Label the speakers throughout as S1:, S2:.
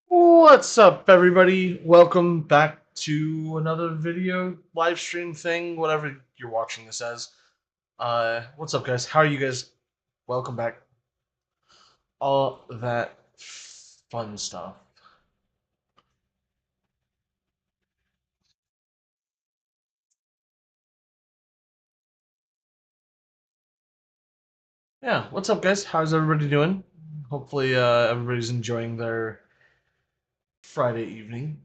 S1: What's up, everybody? Welcome back to another video, live stream thing, whatever you're watching this as. What's up, guys? How are you guys? Welcome back. All that fun stuff. Yeah, what's up, guys? How's everybody doing? Hopefully, everybody's enjoying their Friday evening.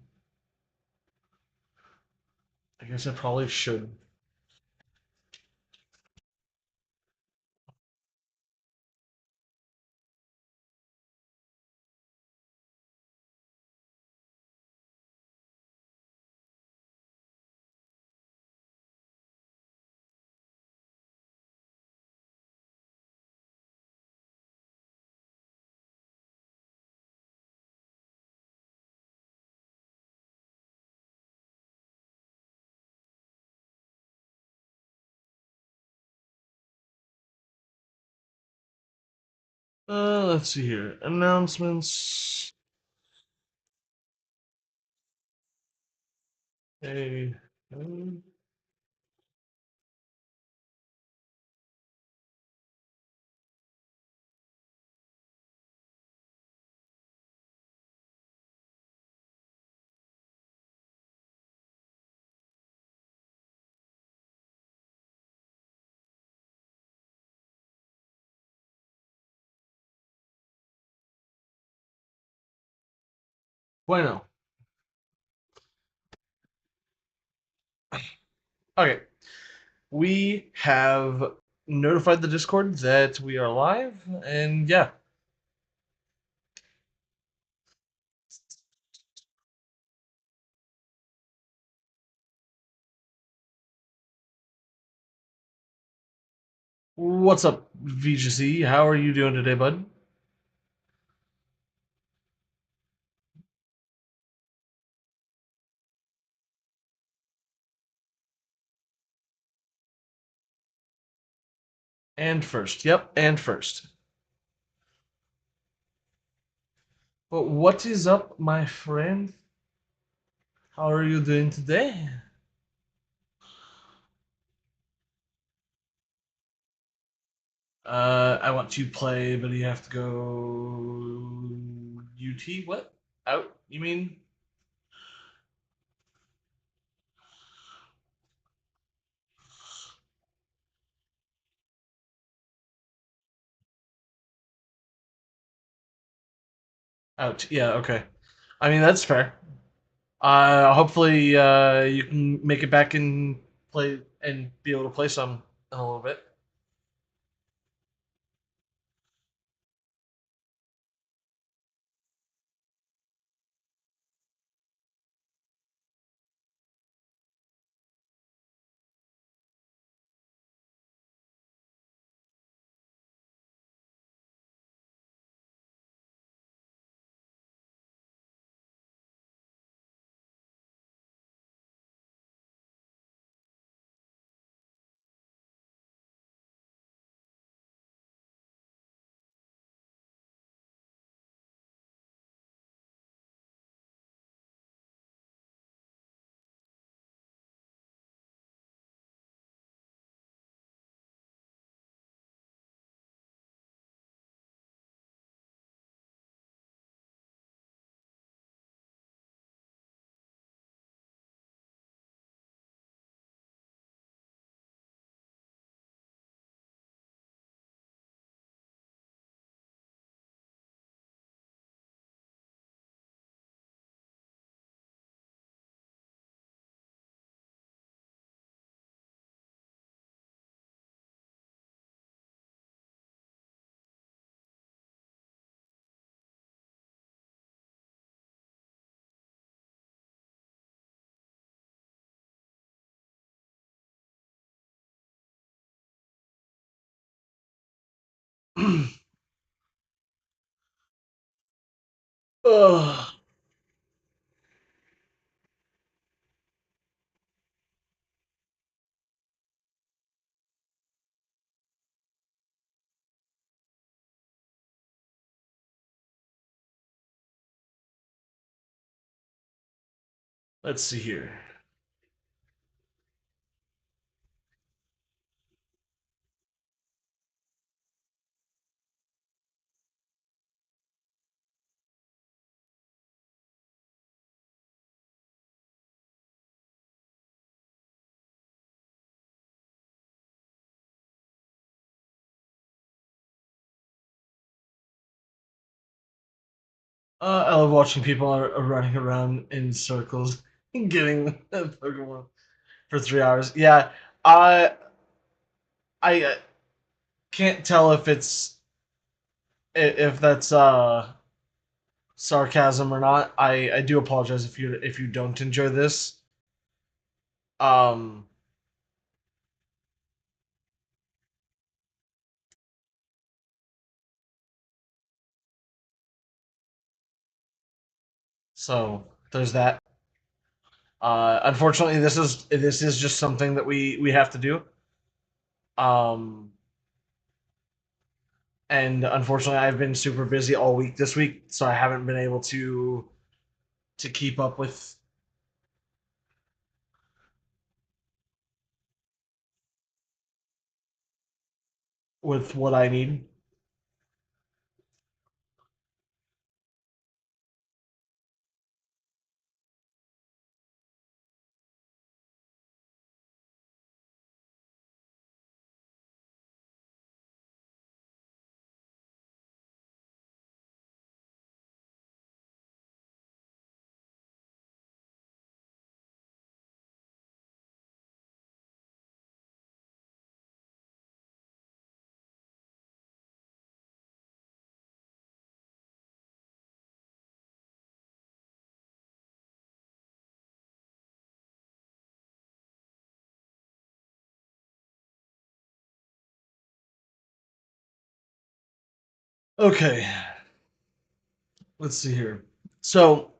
S1: I guess I probably should. Let's see here. Announcements. Hey. Bueno. Okay. We have notified the Discord that we are live, and yeah. What's up, VGC? How are you doing today, bud? And first. Yep, and first. But what is up, my friend? How are you doing today? I want to play, but you have to go UT. What? Out? You mean? Out. Yeah. Okay. I mean that's fair. Hopefully, you can make it back and play and be able to play some in a little bit. Ugh. Let's see here. I love watching people are running around in circles, getting a Pokemon for 3 hours. Yeah, I can't tell if if that's sarcasm or not. I do apologize if you don't enjoy this. Um, so there's that. Unfortunately, this is just something that we have to do. Um, and unfortunately, I've been super busy all week this week, so I haven't been able to keep up with what I need. Okay, let's see here. So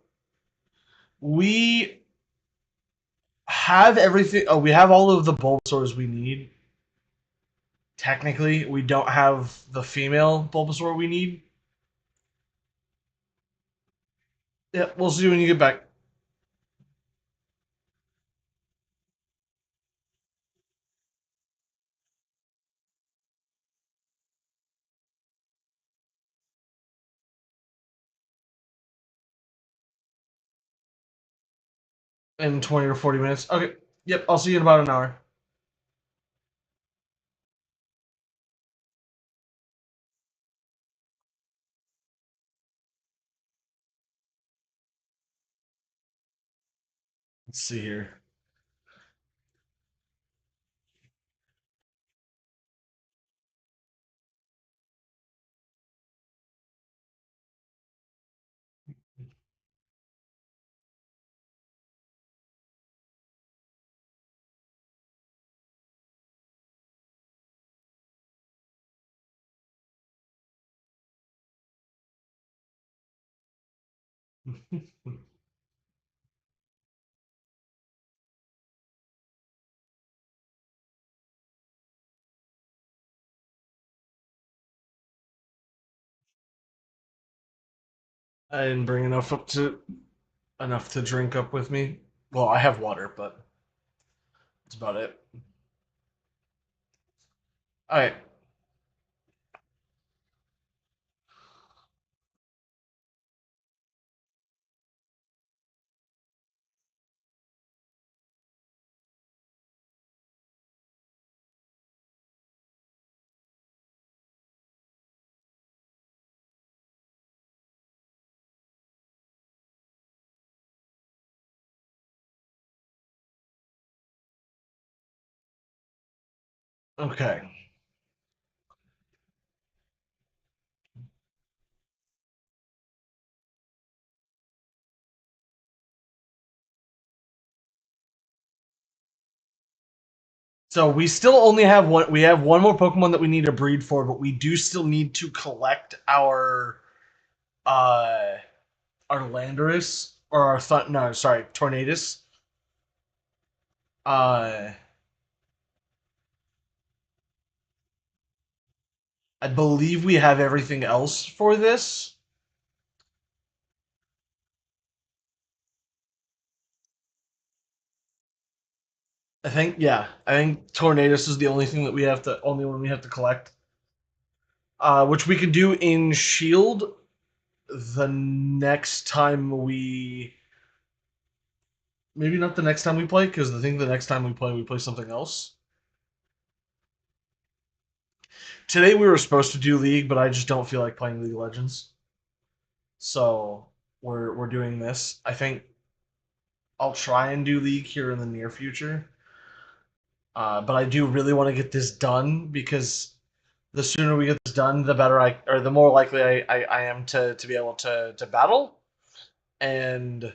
S1: we have everything. Oh, we have all of the Bulbasaurs we need. Technically, we don't have the female Bulbasaur we need. Yeah, we'll see when you get back in 20 or 40 minutes. Okay. Yep, I'll see you in about an hour. Let's see here. I didn't bring enough to drink up with me. Well, I have water, but that's about it. All right. Okay. So we still only have one. We have one more Pokemon that we need to breed for, but we do still need to collect uh our Landorus or no, sorry, Tornadus. Uh, I believe we have everything else for this. I think Tornadus is the only thing that we have to only one we have to collect. Which we can do in Shield the next time we maybe not the next time we play because I think the next time we play something else. Today we were supposed to do League, but I just don't feel like playing League of Legends, so we're doing this. I think I'll try and do League here in the near future, but I do really want to get this done because the sooner we get this done, the better or the more likely I am to be able to battle. And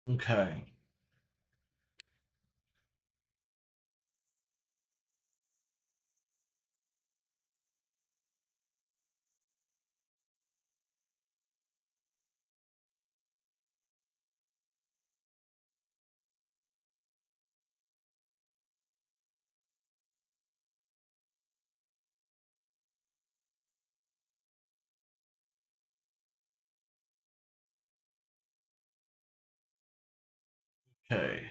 S1: okay, okay,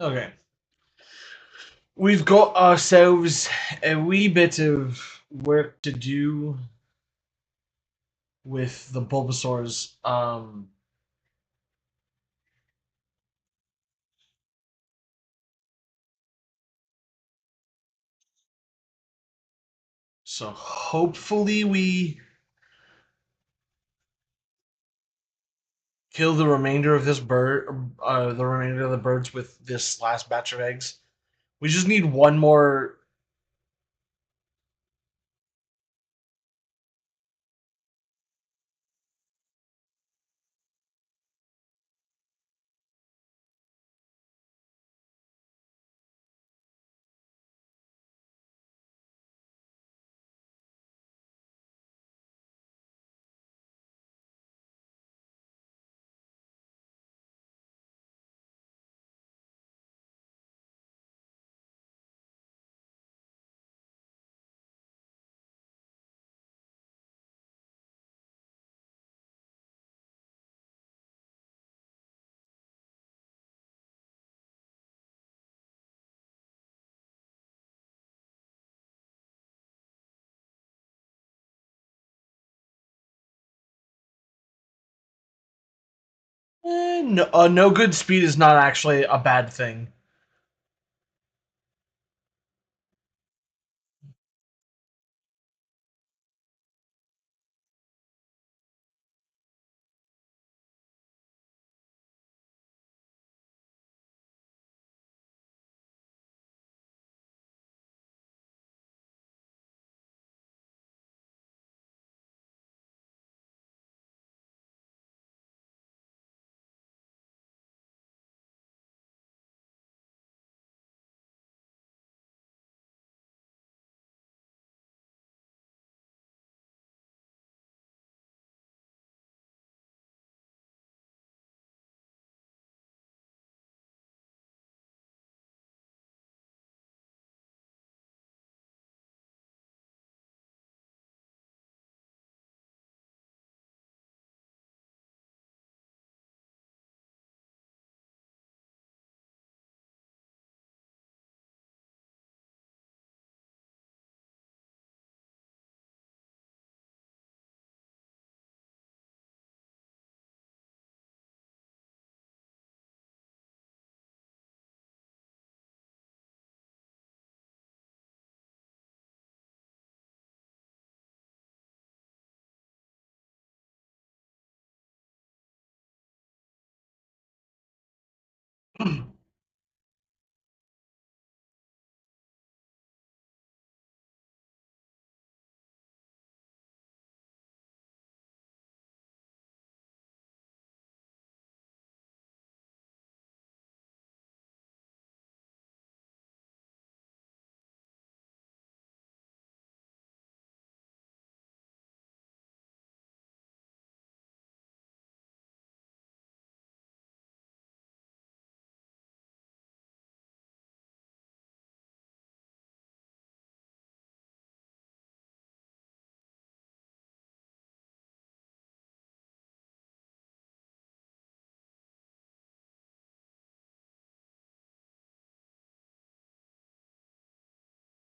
S1: okay. We've got ourselves a wee bit of work to do with the Bulbasaurs. So hopefully we kill the remainder of this bird, the remainder of the birds with this last batch of eggs. We just need one more. No good speed is not actually a bad thing.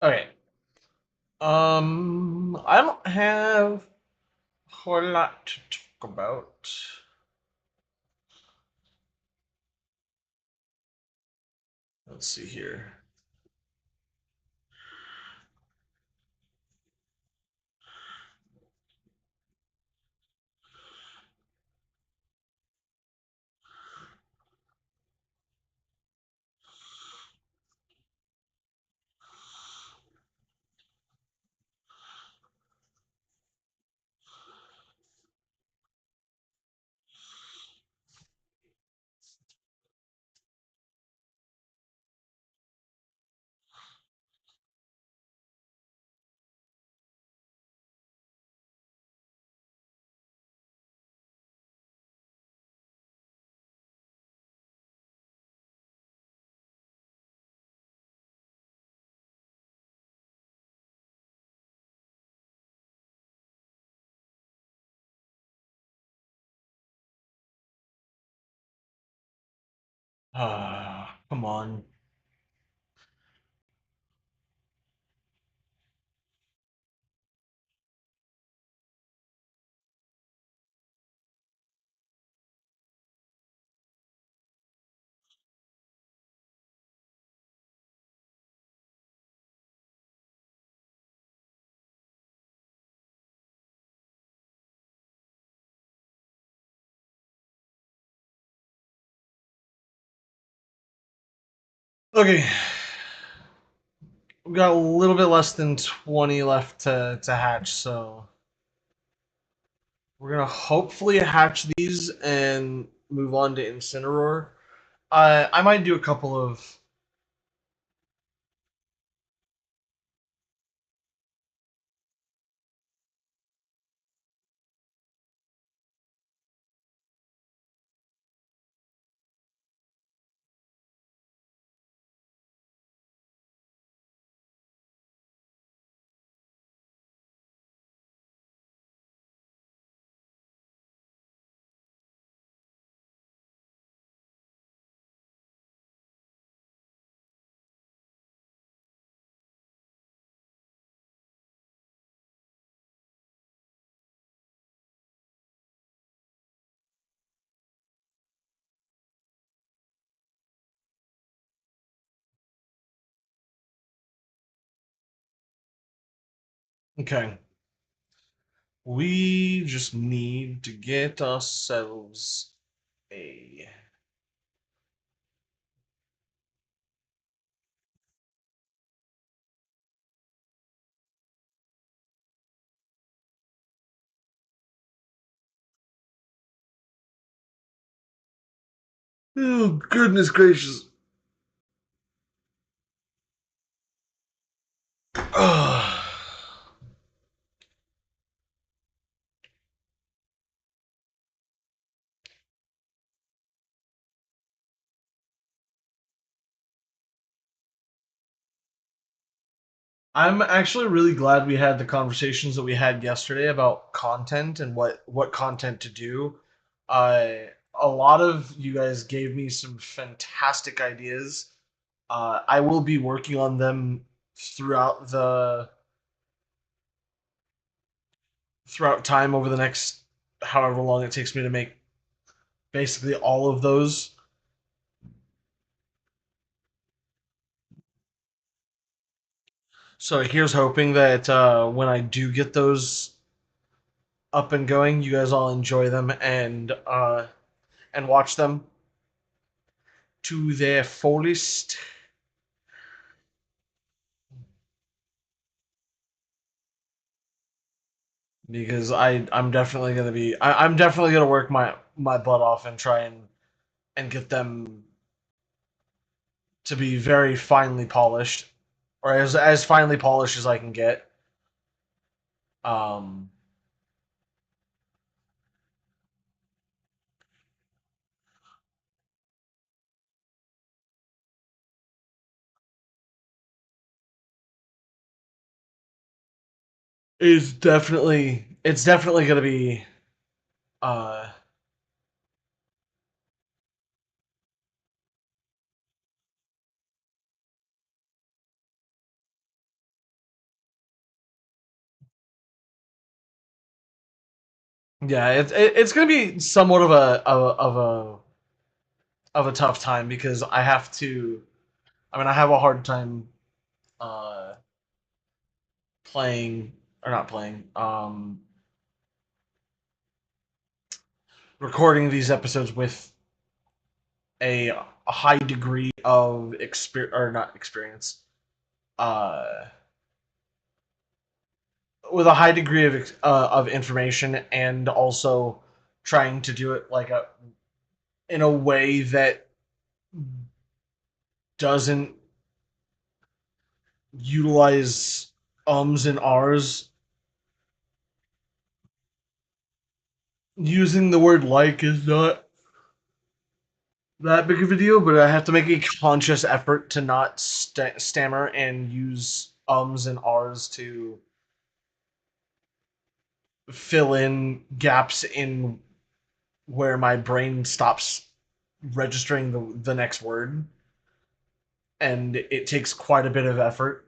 S1: Okay. I don't have a whole lot to talk about. Let's see here. Come on. Okay, we got a little bit less than 20 left to hatch, so we're gonna hopefully hatch these and move on to Incinaroar. I might do a couple of. Okay, we just need to get ourselves a. Oh goodness gracious! Ugh. I'm actually really glad we had the conversations that we had yesterday about content and what content to do. A lot of you guys gave me some fantastic ideas. I will be working on them throughout the throughout time over the next however long it takes me to make basically all of those. So here's hoping that when I do get those up and going, you guys all enjoy them and watch them to their fullest. Because I'm definitely gonna be I'm definitely gonna work my butt off and try and get them to be very finely polished, or as finely polished as I can get. Um, it's definitely gonna be uh yeah it's gonna be somewhat of a tough time because I have to. I mean, I have a hard time uh playing or not playing recording these episodes with a high degree of experience or not experience uh with a high degree of information, and also trying to do it like a in a way that doesn't utilize ums and rs. Using the word like is not that big of a deal, but I have to make a conscious effort to not stammer and use ums and rs to fill in gaps in where my brain stops registering the next word, and it takes quite a bit of effort.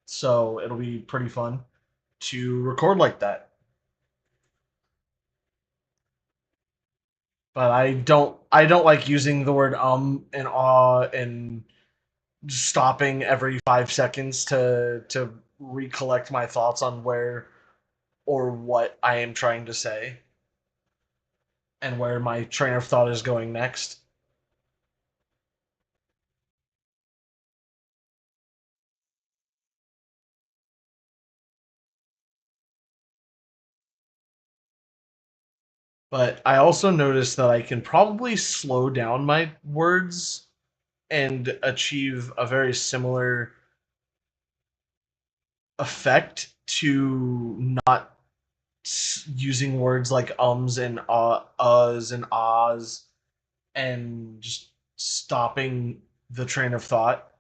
S1: So it'll be pretty fun to record like that. But I don't like using the word and and stopping every 5 seconds to recollect my thoughts on where or what I am trying to say and where my train of thought is going next. But I also noticed that I can probably slow down my words and achieve a very similar effect to not using words like ums and uhs and ahs and just stopping the train of thought.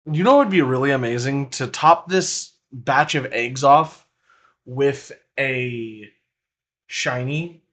S1: You know what would be really amazing to top this batch of eggs off with a shiny.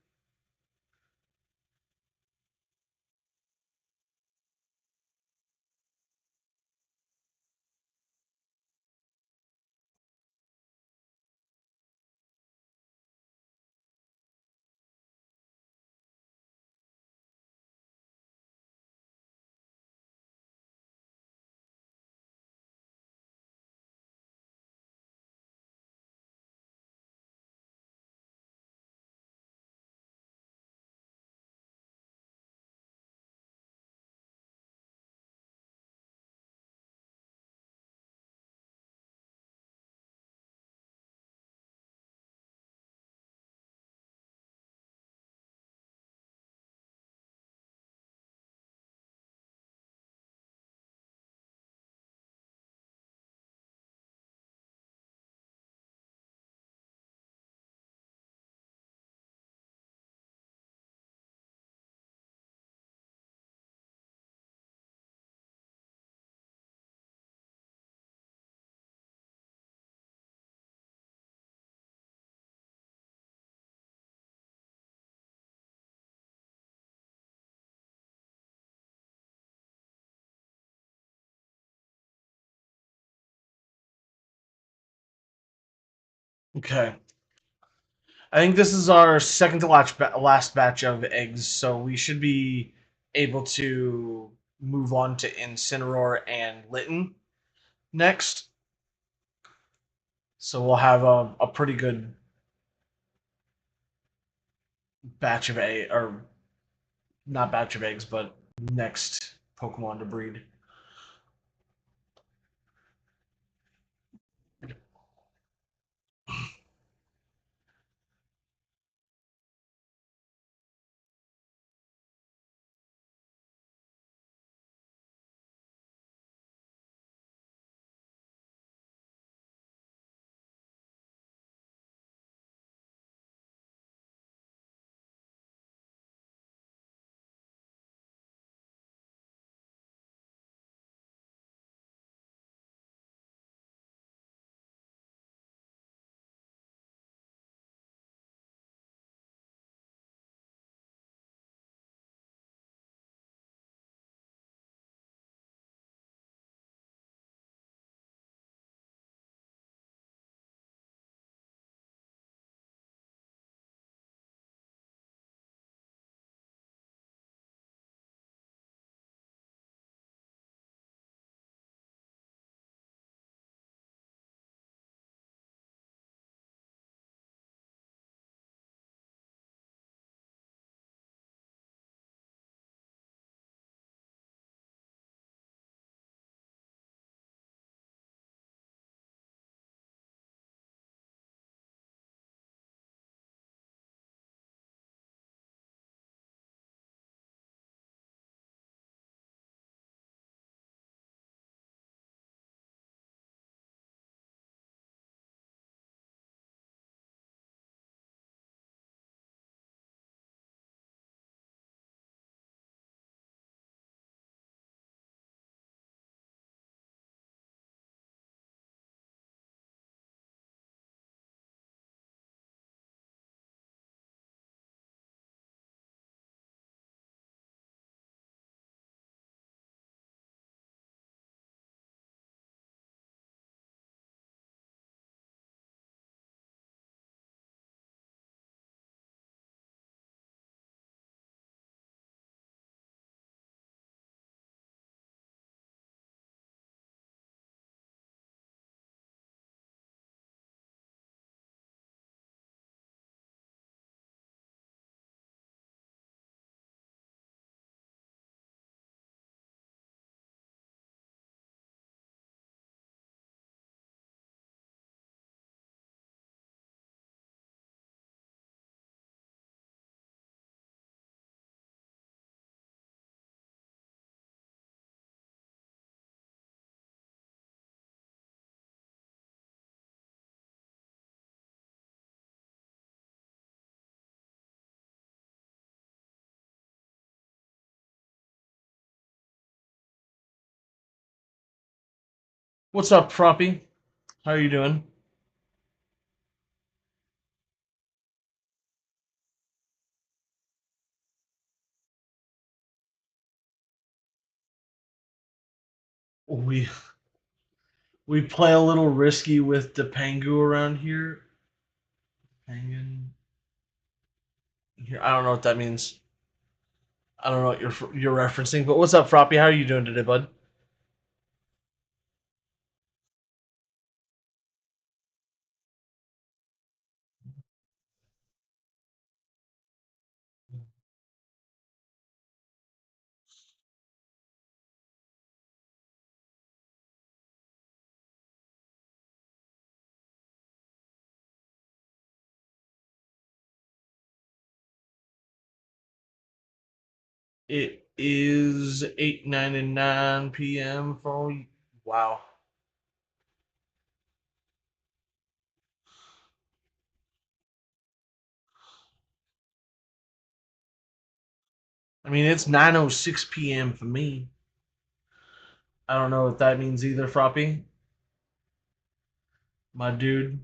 S1: Okay. I think this is our second to last batch of eggs, so we should be able to move on to Incinaroar and Litten next. So we'll have a pretty good batch of egg, or not batch of eggs, but next Pokemon to breed. What's up, Froppy? How are you doing? We we play a little risky with the Pangu around here. Pangan here. I don't know what that means. I don't know what you're referencing. But what's up, Froppy? How are you doing today, bud? It is 8:99 p.m. for wow. I mean, it's 9:06 p.m. for me. I don't know what that means either, Froppy. My dude.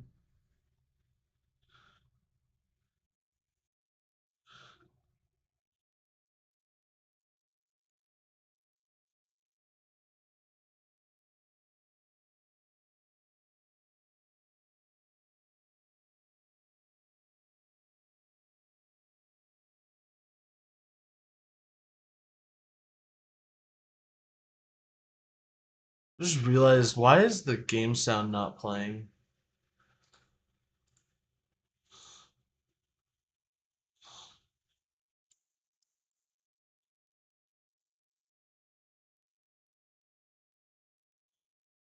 S1: Just realized, why is the game sound not playing?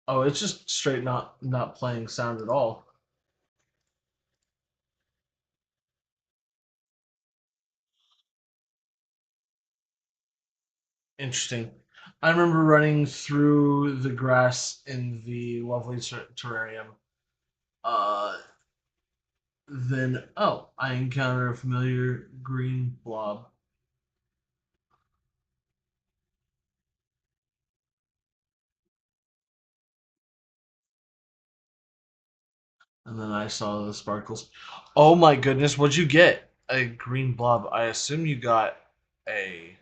S1: Oh, it's just straight not playing sound at all. Interesting. I remember running through the grass in the lovely terrarium. Then, oh, I encounter a familiar green blob. And then I saw the sparkles. Oh my goodness, what'd you get? A green blob. I assume you got a.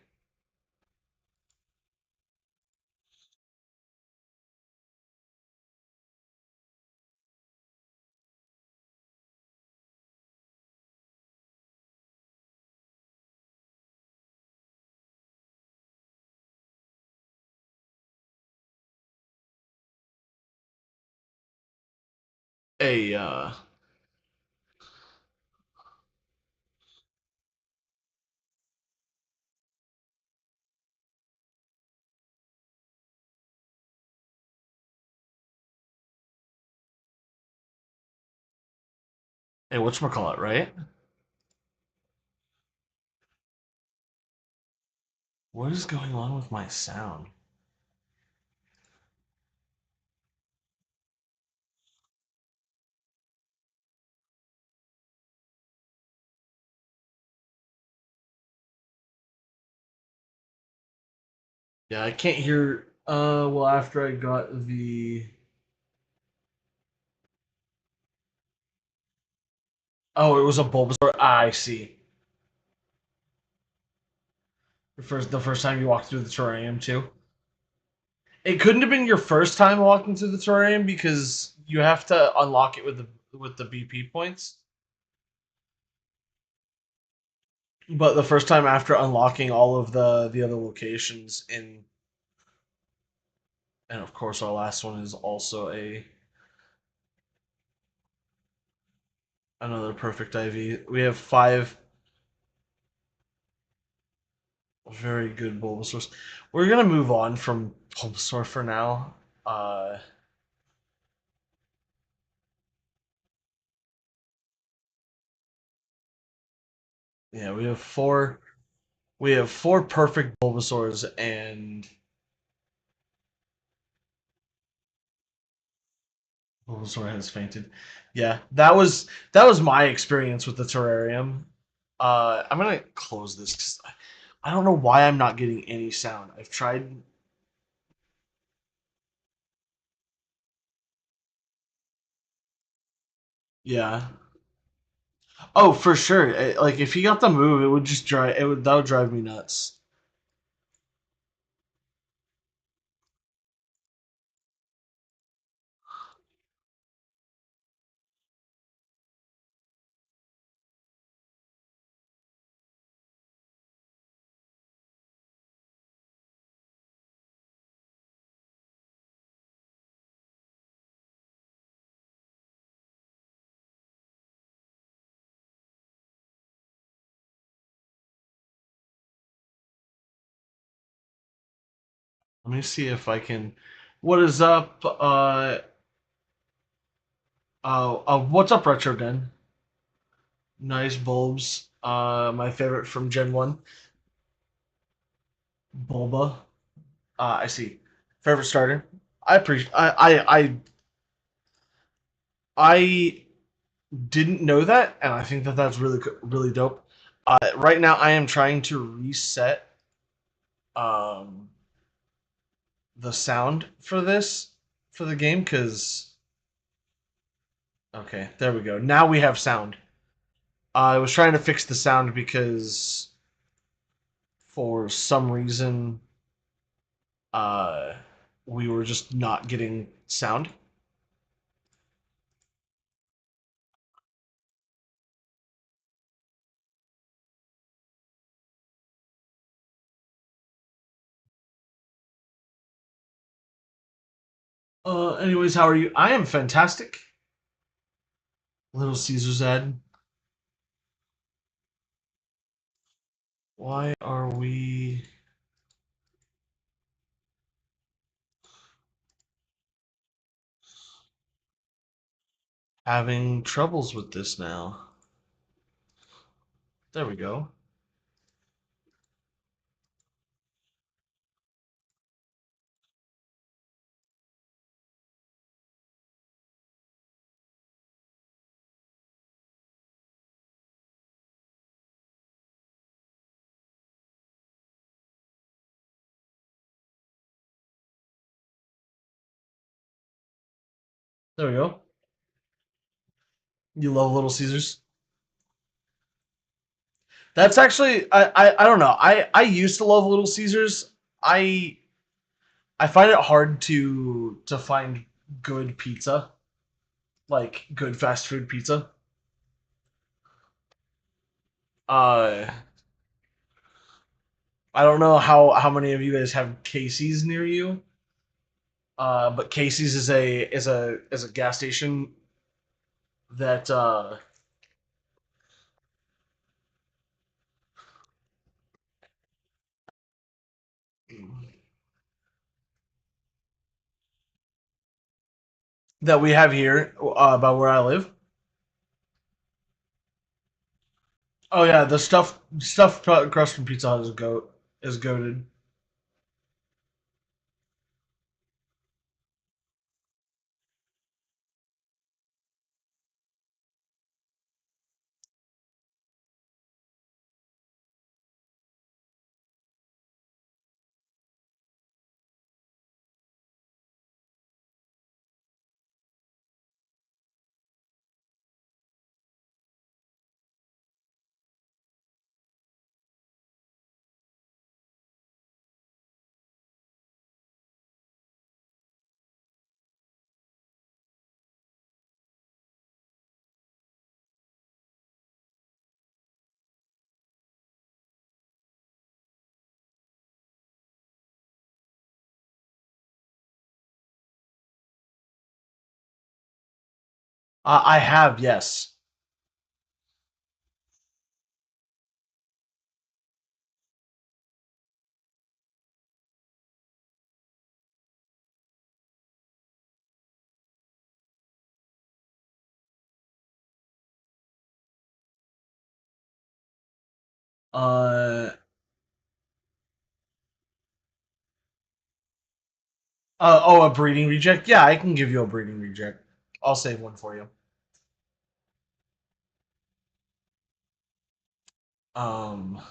S1: A, a whatchamacallit, right? What is going on with my sound? Yeah, I can't hear. Well, after I got the. Oh, it was a Bulbasaur. Ah, I see. The first time you walked through the terrarium too. It couldn't have been your first time walking through the terrarium because you have to unlock it with the BP points. But the first time after unlocking all of the other locations in, and of course our last one is also a another perfect IV. We have five very good Bulbasaurs. We're gonna move on from Bulbasaur for now. Uh, yeah, we have four. We have four perfect Bulbasaurs, and Bulbasaur has fainted. Yeah, that was my experience with the terrarium. I'm gonna close this because I don't know why I'm not getting any sound. I've tried. Yeah. Oh, for sure. Like if he got the move, it would just drive. It would that would drive me nuts. Let me see if I can. What is up? What's up, Retro Den? Nice bulbs. My favorite from Gen One, Bulba. I see. Favorite starter. I appreciate. I didn't know that, and I think that that's really dope. Right now, I am trying to reset um, the sound for this for the game because okay, there we go. Now we have sound. I was trying to fix the sound because for some reason uh, we were just not getting sound. Anyways, how are you? I am fantastic. Little Caesar's ad. Why are we having troubles with this now? There we go. There we go. You love Little Caesars. That's actually I don't know. I used to love Little Caesars. I I find it hard to find good pizza, like good fast food pizza. Uh, I don't know how many of you guys have Casey's near you. But Casey's is a gas station that that we have here by where I live. Oh yeah, the stuffed crust from Pizza Hut is goaded. I have, yes. Uh, oh, a breeding reject. Yeah, I can give you a breeding reject. I'll save one for you. Um,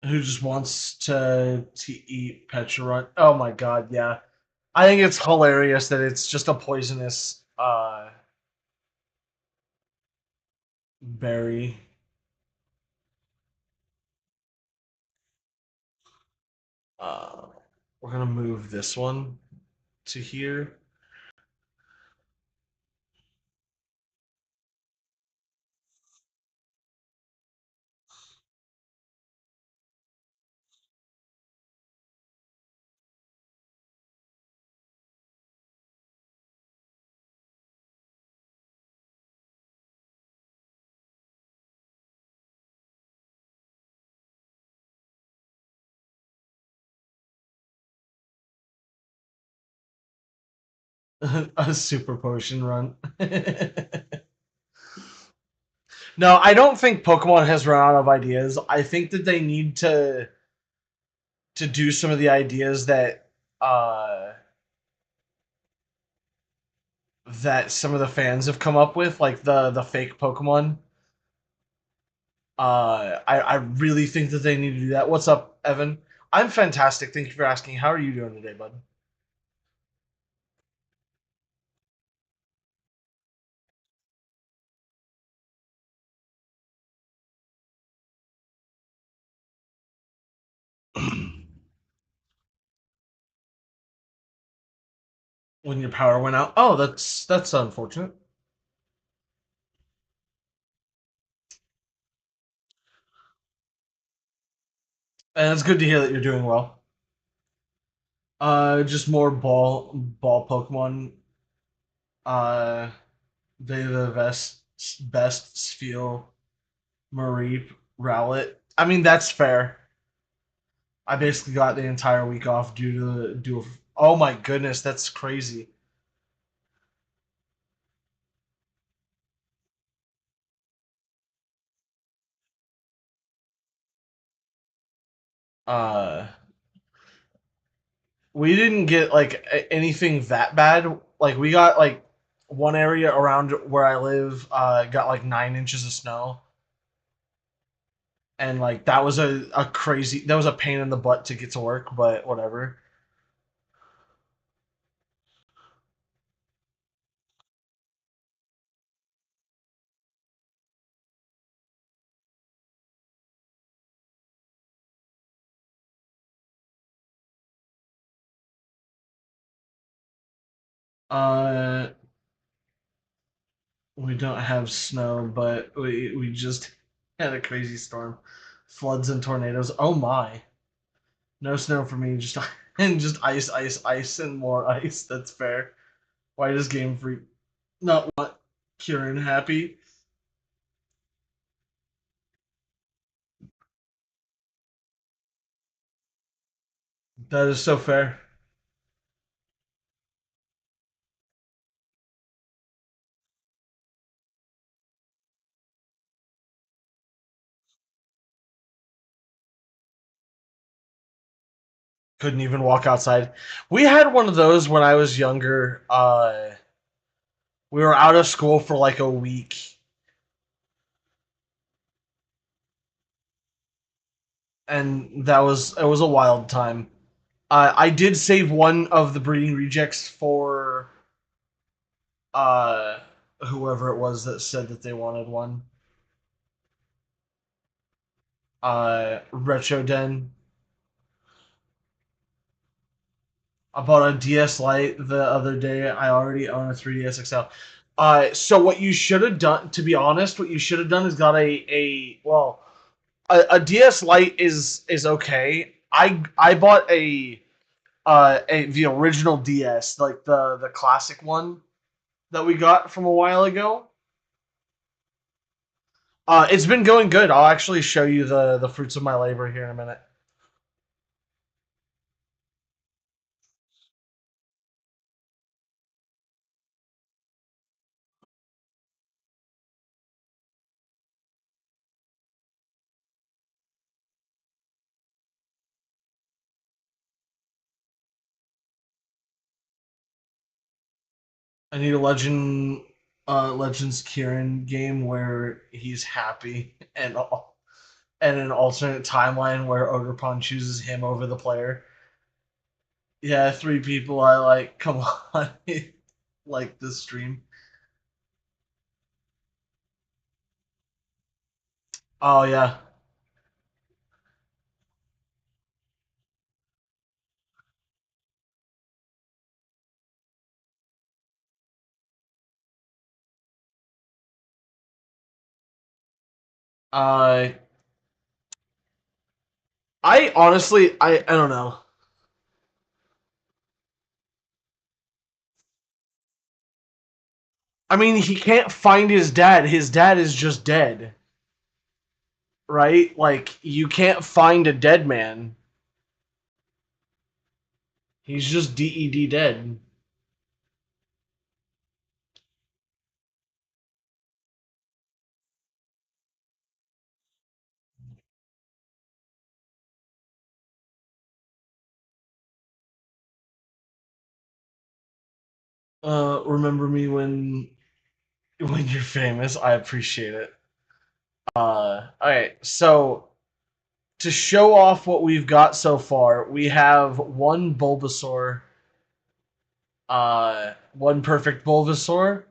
S1: who just wants to eat Petulant. Oh my god, yeah. I think it's hilarious that it's just a poisonous berry. Uh, we're gonna move this one to here. A super potion run. No, I don't think Pokemon has run out of ideas. I think that they need to do some of the ideas uh that some of the fans have come up with, like the fake Pokemon. I really think that they need to do that. What's up, Evan? I'm fantastic. Thank you for asking. How are you doing today, bud? When your power went out. Oh, that's unfortunate. And it's good to hear that you're doing well. Just more ball Pokemon. Uh, they the best Spheal, Mareep, Rowlet. I mean that's fair. I basically got the entire week off due to. Oh my goodness, that's crazy. Uh, we didn't get like anything that bad. Like we got like one area around where I live got like 9 inches of snow, and like that was a crazy that was a pain in the butt to get to work, but whatever. Uh, we don't have snow, but we just had a crazy storm, floods and tornadoes. Oh my! No snow for me, just and just ice, ice, ice, and more ice. That's fair. Why does Game Freak not want Kieran happy? That is so fair. Couldn't even walk outside. We had one of those when I was younger. We were out of school for like a week, and that was it was a wild time. I did save one of the breeding rejects for uh, whoever it was that said that they wanted one. Retro Den. I bought a DS Lite the other day. I already own a 3DS XL. So what you should have done, to be honest, what you should have done is got a well, a DS Lite is okay. I bought a the original DS, like the classic one that we got from a while ago. It's been going good. I'll actually show you the fruits of my labor here in a minute. I need a Legends Kieran game where he's happy and all. and an alternate timeline where Ogerpon chooses him over the player. Yeah, three people I like. Come on, like this stream. Oh yeah. Uh, I honestly, I don't know. I mean, he can't find his dad. His dad is just dead, right? Like you can't find a dead man. He's just dead dead. Remember me when you're famous. I appreciate it. All right. So to show off what we've got so far, we have one Bulbasaur, one perfect Bulbasaur,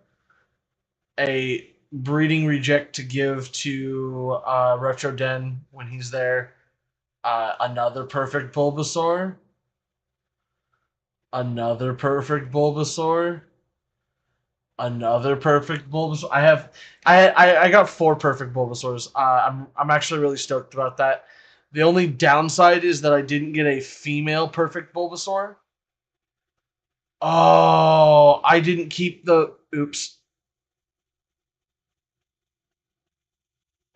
S1: a breeding reject to give to Retro Den when he's there, another perfect Bulbasaur, another perfect Bulbasaur, another perfect Bulbasaur. I got four perfect Bulbasaurs. I'm actually really stoked about that. The only downside is that I didn't get a female perfect Bulbasaur. Oh, I didn't keep the. Oops.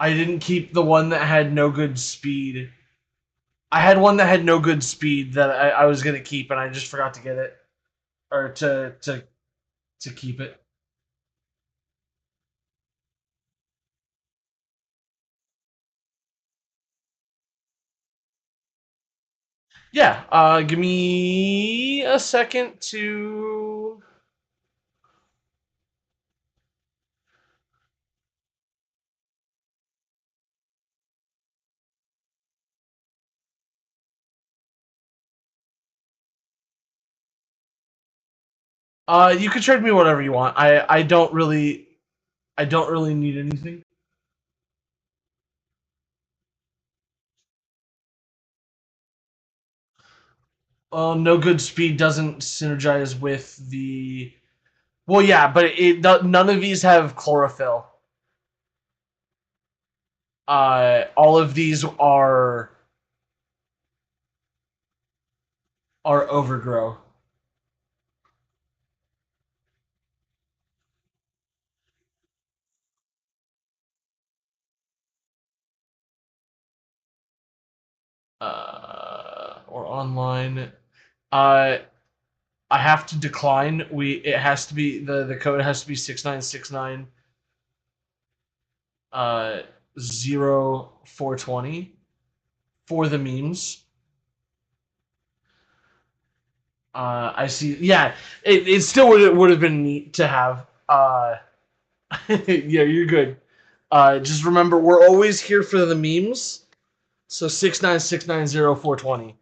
S1: I didn't keep the one that had no good speed. I had one that had no good speed that I was gonna keep, and I just forgot to get it or to keep it. Yeah. Give me a second to. You can trade me whatever you want. I don't really need anything. No good speed doesn't synergize with the. Well, yeah, but none of these have chlorophyll. All of these are overgrow. Or online. Uh, I have to decline. It has to be the code has to be 6969 uh 0420 for the memes. I see. Yeah, it still would have been neat to have. Yeah, you're good. Just remember, we're always here for the memes. So 69690420.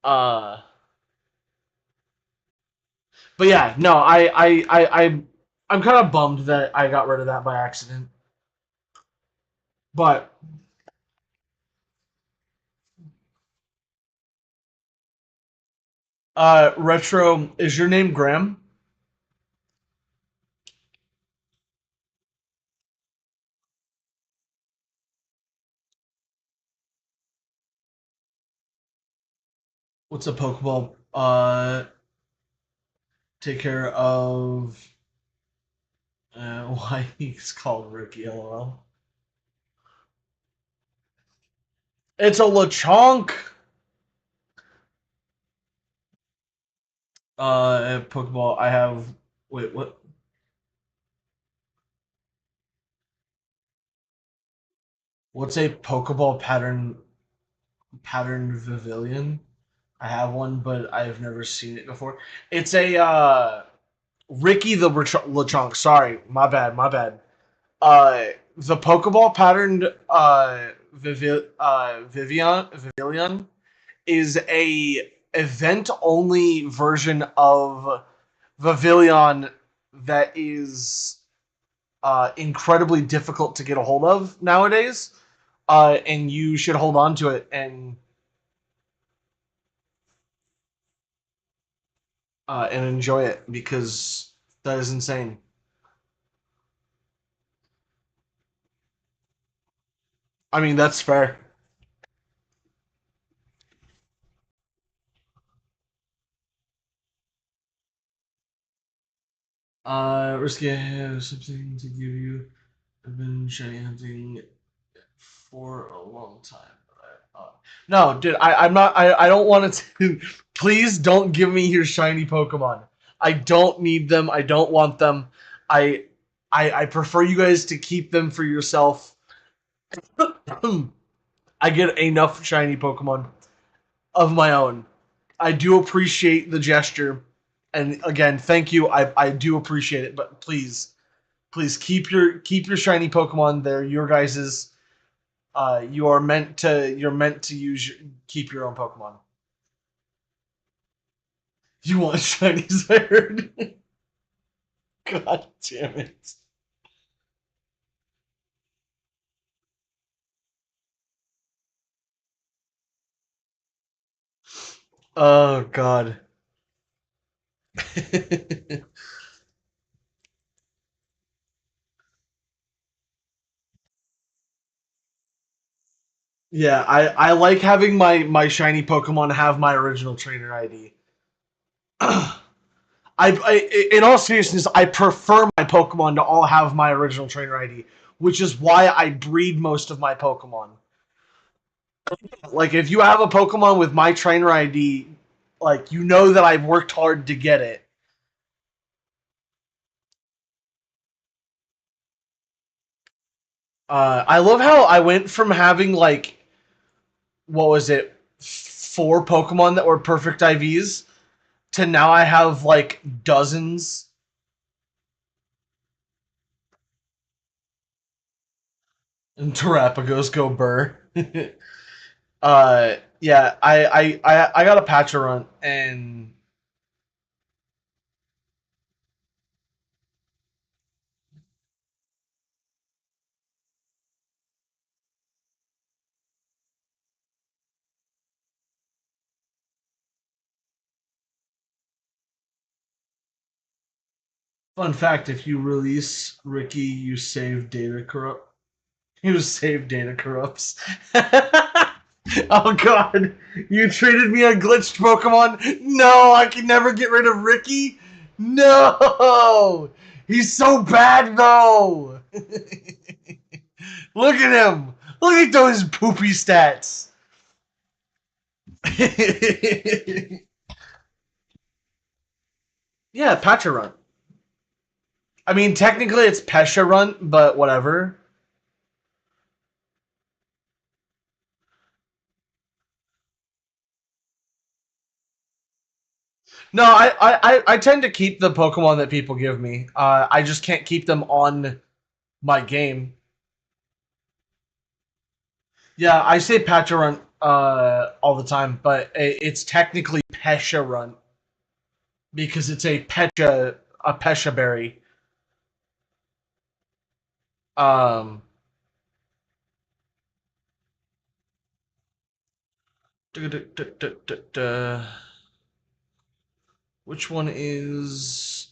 S1: Uh, but yeah, no, I'm kind of bummed that I got rid of that by accident. But retro, is your name Graham? What's a Pokeball? Take care of. Why he's called Ricky? LOL. It's a Lechonk. Pokeball. I have. Wait, what? What's a Pokeball pattern Pavilion? I have one, but I've never seen it before. It's a Ricky the Lechonk. Sorry, my bad, my bad. The Pokeball patterned Vivillon is a event only version of Vivillon that is incredibly difficult to get a hold of nowadays, and you should hold on to it and enjoy it because that is insane. I mean, that's fair. Risky, I have something to give you. I've been shiny hunting for a long time. No, dude, I'm not. I don't want to. Please don't give me your shiny Pokemon. I don't need them. I don't want them. I, I prefer you guys to keep them for yourself. I get enough shiny Pokemon of my own. I do appreciate the gesture, and again, thank you. I do appreciate it, but please keep your shiny Pokemon. They're your guys's. You're meant to keep your own Pokemon. You want shiny Zard? God damn it! Oh God. Yeah, I like having my shiny Pokemon have my original trainer ID. In all seriousness, I prefer my Pokemon to all have my original trainer ID, which is why I breed most of my Pokemon. Like, if you have a Pokemon with my trainer ID, like, you know that I've worked hard to get it. I love how I went from having, like, what was it, four Pokemon that were perfect IVs to now I have, like, dozens. And Terrapagos go burr. Yeah, I got a Patcharunt, and fun fact: if you release Ricky, you save data corrupt. You save data corrupts. Oh God! You treated me a glitched Pokemon. No, I can never get rid of Ricky. No, he's so bad though. Look at him. Look at those poopy stats. Yeah, Pacharunt. I mean, technically it's Pesharunt, but whatever. No, I tend to keep the Pokemon that people give me. I just can't keep them on my game. Yeah, I say Pacharunt all the time, but it's technically Pesharunt because it's a Pesha berry. Um, which one is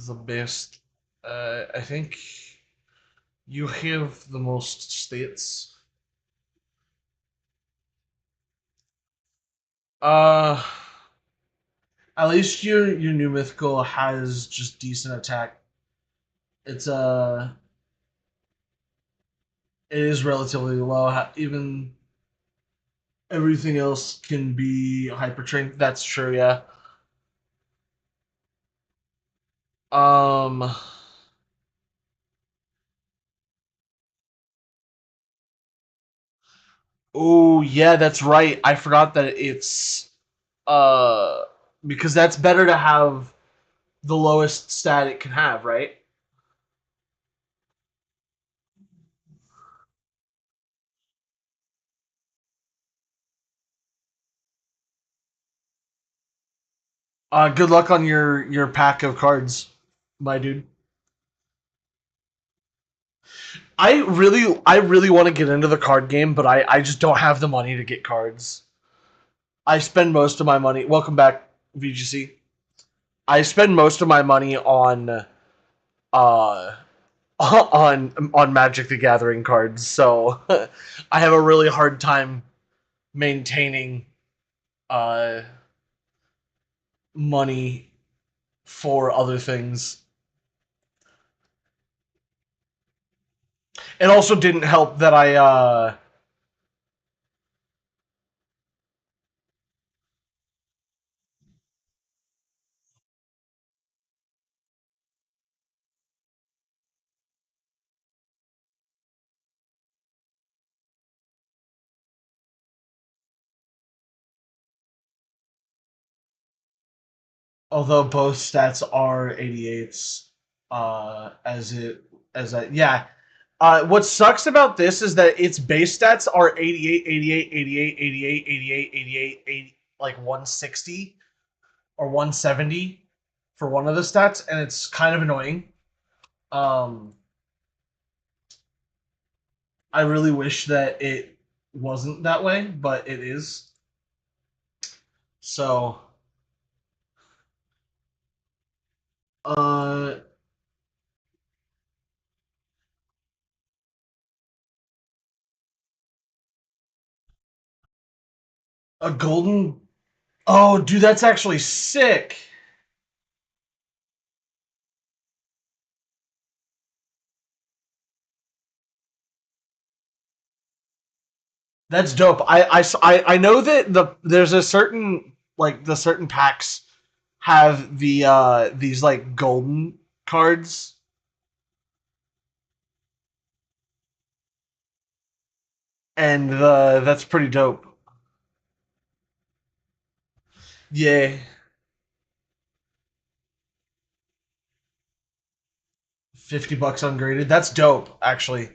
S1: the best? I think you have the most states. Uh, at least your new mythical has just decent attack. It's it is relatively low. Even everything else can be hyper trained. That's true. Yeah. Um. Oh yeah, that's right. I forgot that it's uh because that's better to have the lowest stat it can have, right? Good luck on your pack of cards, my dude. I really want to get into the card game, but I just don't have the money to get cards. I spend most of my money. Welcome back, VGC. I spend most of my money uh on Magic the Gathering cards, so I have a really hard time maintaining uh money for other things. It also didn't help that although both stats are 88s, as it as I yeah. What sucks about this is that its base stats are 88, 88, 88, 88, 88, 88, 80, like 160 or 170 for one of the stats, and it's kind of annoying. Um, I really wish that it wasn't that way, but it is. So, uh, a golden. Oh, dude, that's actually sick. That's dope. I know that there's a certain like the certain packs have these like golden cards, and that's pretty dope. Yeah, $50 ungraded. That's dope. Actually,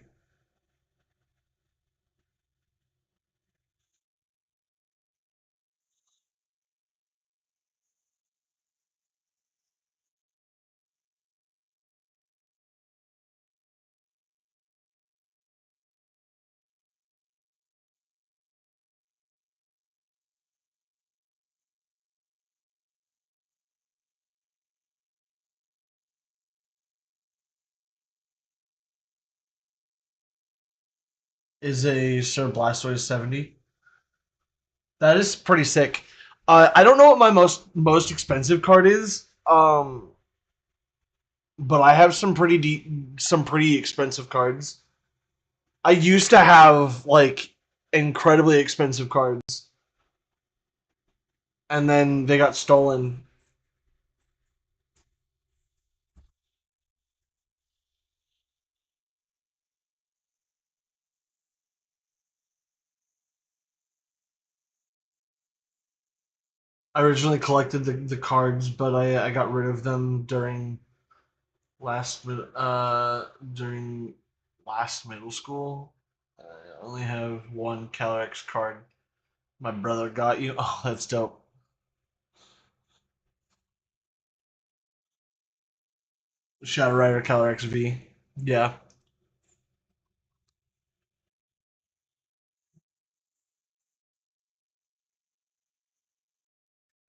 S1: is a Sir Blastoise 70. That is pretty sick. I don't know what my most expensive card is. But I have some pretty expensive cards. I used to have like incredibly expensive cards, and then they got stolen. I originally collected the cards, but I got rid of them last during last middle school. I only have one Calyrex card. My brother got you. Oh, that's dope. Shadow Rider Calyrex V. Yeah.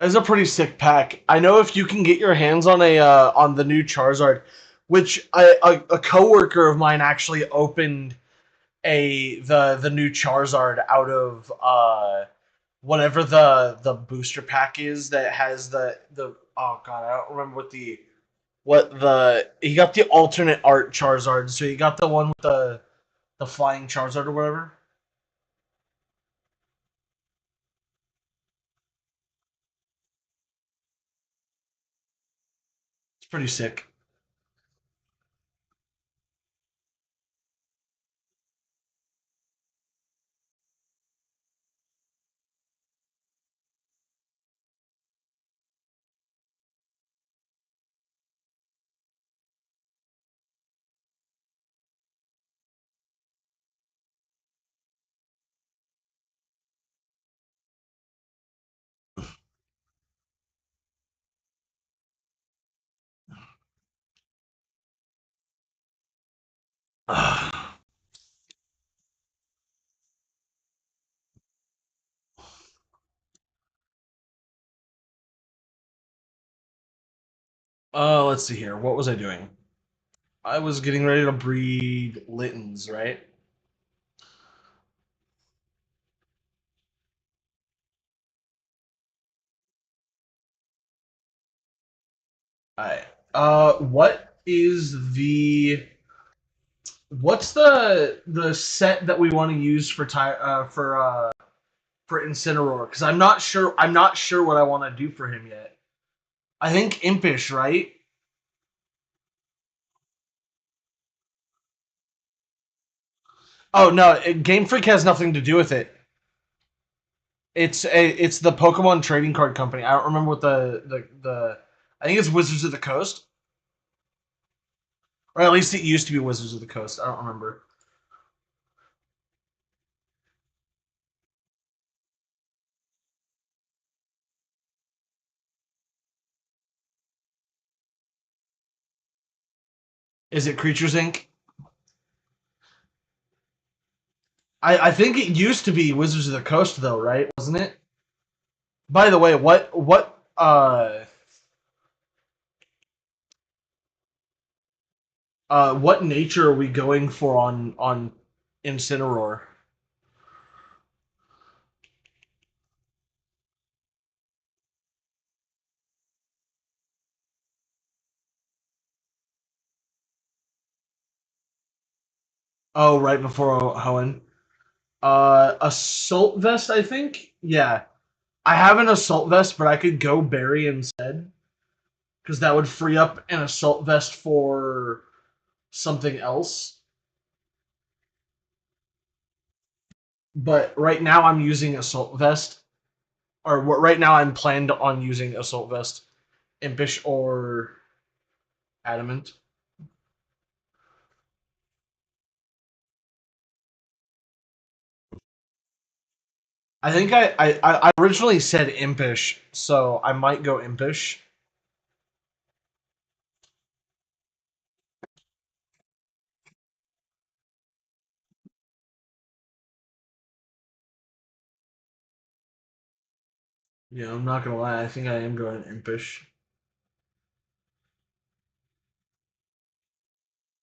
S1: It's a pretty sick pack. I know if you can get your hands on a on the new Charizard, which a coworker of mine actually opened the new Charizard out of whatever the booster pack is that has the oh god, I don't remember what the he got the alternate art Charizard. So he got the one with the flying Charizard or whatever. It's pretty sick. Let's see here. What was I doing? I was getting ready to breed Littens, right? Alright. What is what's the set that we want to use for for Incinaroar? Because I'm not sure what I want to do for him yet. I think Impish, right? Oh no, Game Freak has nothing to do with it. It's the Pokemon trading card company. I don't remember what the I think it's Wizards of the Coast, or at least it used to be Wizards of the Coast. I don't remember. Is it Creatures Inc? I think it used to be Wizards of the Coast though, right? Wasn't it? By the way, what nature are we going for on Incineroar? Oh, right before Hoenn. Assault vest, I think. Yeah, I have an assault vest, but I could go berry instead because that would free up an assault vest for something else. But right now I'm using assault vest, or right now I'm planned on using assault vest, impish or adamant. I think I originally said impish, so I might go impish. Yeah, I'm not gonna lie. I think I am going impish.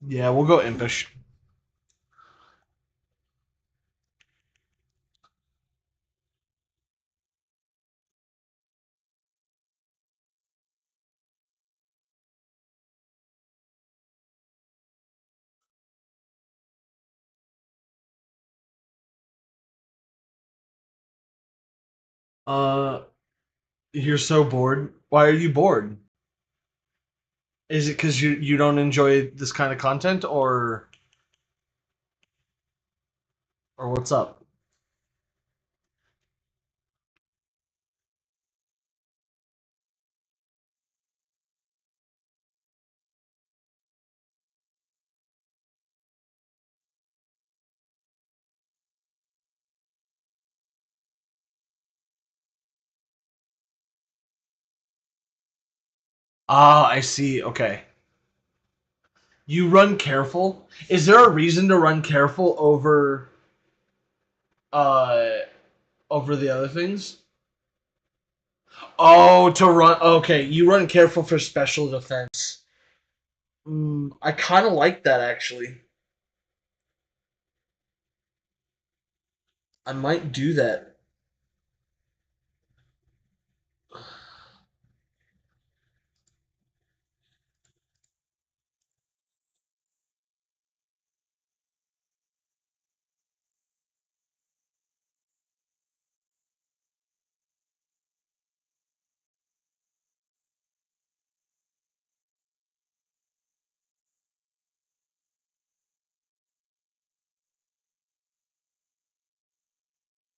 S1: Yeah, we'll go impish. Uh, you're so bored. Why are you bored? Is it because you don't enjoy this kind of content, or what's up? Ah, I see. Okay. You run careful. Is there a reason to run careful uh over the other things? Oh, to run. Okay, you run careful for special defense. I kind of like that actually. I might do that.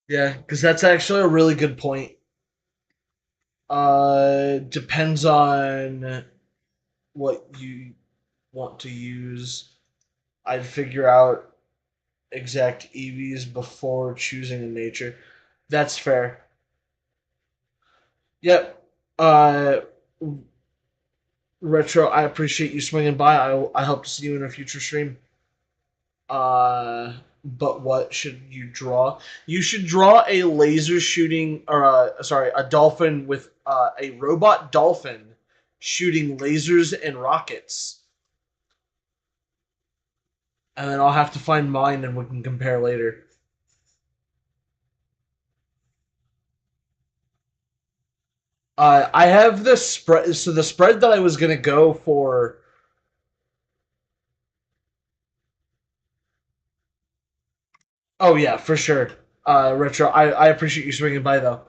S1: Yeah, because that's actually a really good point. Depends on what you want to use. I'd figure out exact EVs before choosing a nature. That's fair. Yep. Retro, I appreciate you swinging by. I hope to see you in a future stream. But what should you draw? You should draw a laser shooting, or sorry, a dolphin with a robot dolphin shooting lasers and rockets. And then I'll have to find mine and we can compare later. I have the spread. So the spread that I was gonna go for. Oh yeah, for sure. Retro. I appreciate you swinging by though.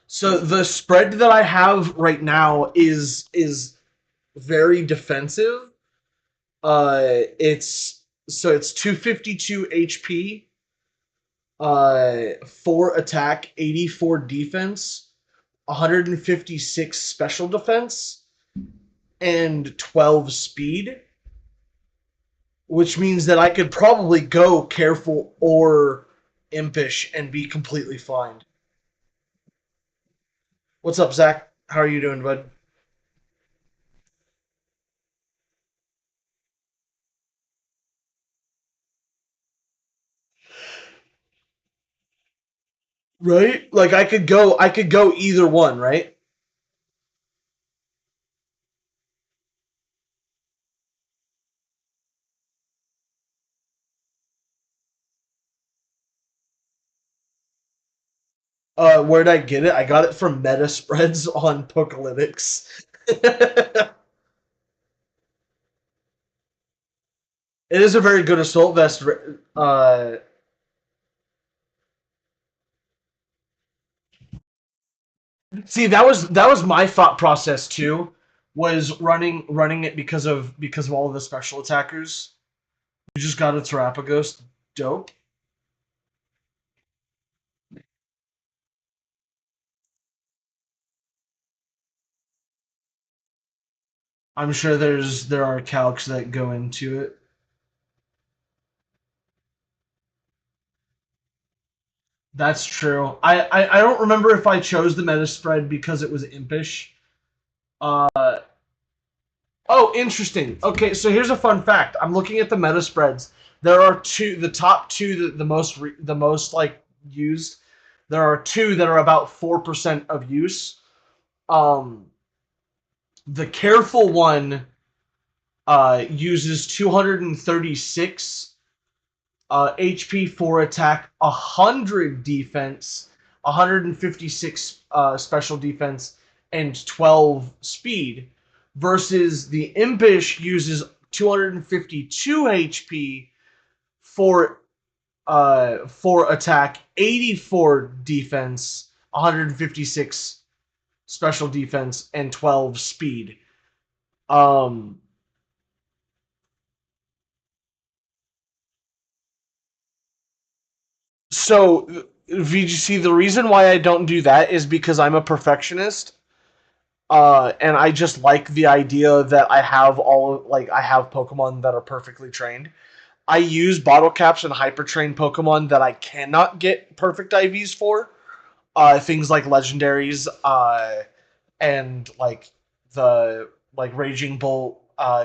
S1: So the spread that I have right now is very defensive. It's 252 HP, 4 attack, 84 defense, 156 special defense, and 12 speed, which means that I could probably go careful or impish and be completely fine. What's up, Zach? How are you doing, bud? Right? Like I could go either one, right? Where'd I get it? I got it from meta spreads on Pocalytics. It is a very good assault vest. See, that was my thought process too. Was running it because of all of the special attackers. You just got a Terapagos. Dope. I'm sure there are calcs that go into it. That's true. I don't remember if I chose the meta spread because it was impish. Uh, oh, interesting. Okay, so here's a fun fact. I'm looking at the meta spreads. There are two, the top two, the most like used. There are two that are about 4% of use. Um, the careful one uses 236 HP for attack, 100 defense, 156 special defense, and 12 speed. Versus the Impish uses 252 HP for attack, 84 defense, 156 special defense, and 12 speed. Um, so VGC, the reason why I don't do that is because I'm a perfectionist. And I just like the idea that I have Pokemon that are perfectly trained. I use bottle caps and hyper trained Pokemon that I cannot get perfect IVs for. Things like legendaries, and the Raging Bolt,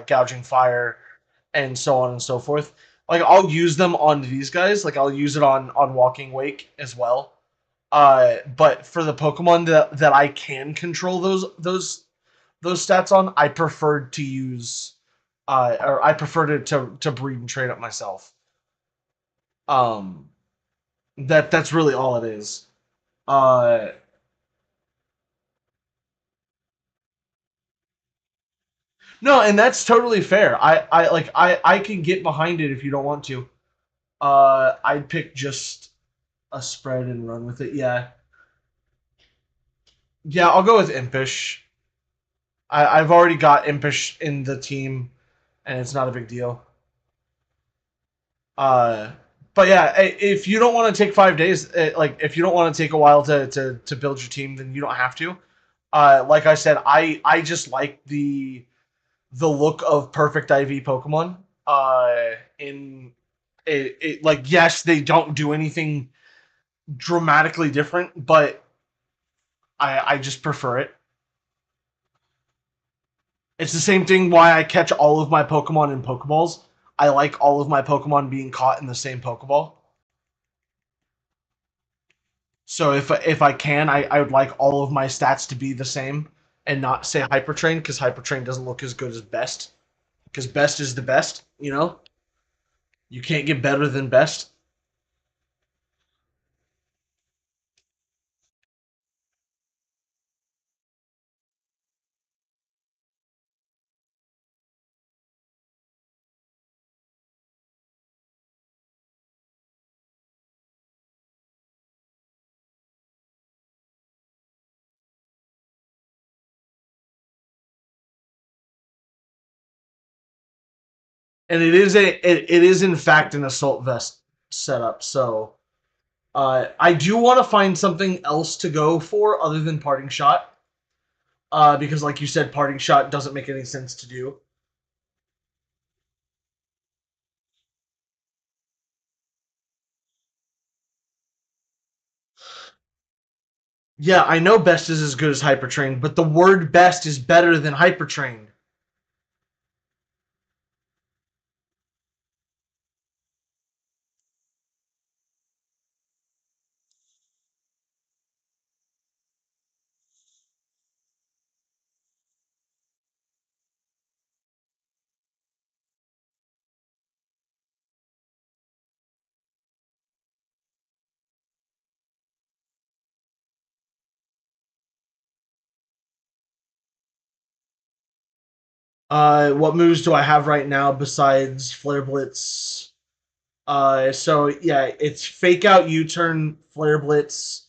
S1: Gouging Fire, and so on and so forth. Like I'll use them on these guys. Like I'll use it on Walking Wake as well. But for the Pokemon that I can control those stats on, I preferred to use, or I prefer to breed and train up myself. Um, that's really all it is. Uh, no, and that's totally fair. I can get behind it if you don't want to. I'd pick just a spread and run with it. Yeah, yeah, I'll go with Impish. I've already got Impish in the team, and it's not a big deal. Uh, but yeah, if you don't want to take 5 days, like if you don't want to take a while to build your team, then you don't have to. Like I said, I just like the look of perfect IV Pokemon. In like yes, they don't do anything dramatically different, but I just prefer it. It's the same thing why I catch all of my Pokemon in Pokeballs. I like all of my Pokemon being caught in the same Pokeball. So if I can, I would like all of my stats to be the same and not say hypertrain because hypertrain doesn't look as good as best because best is the best. You know, you can't get better than best. And it is in fact an assault vest setup. So I do want to find something else to go for other than parting shot. Because like you said, parting shot doesn't make any sense to do. Yeah, I know best is as good as hypertrain, but the word best is better than hypertrain. What moves do I have right now besides Flare Blitz? So yeah, it's Fake Out, U-Turn, Flare Blitz,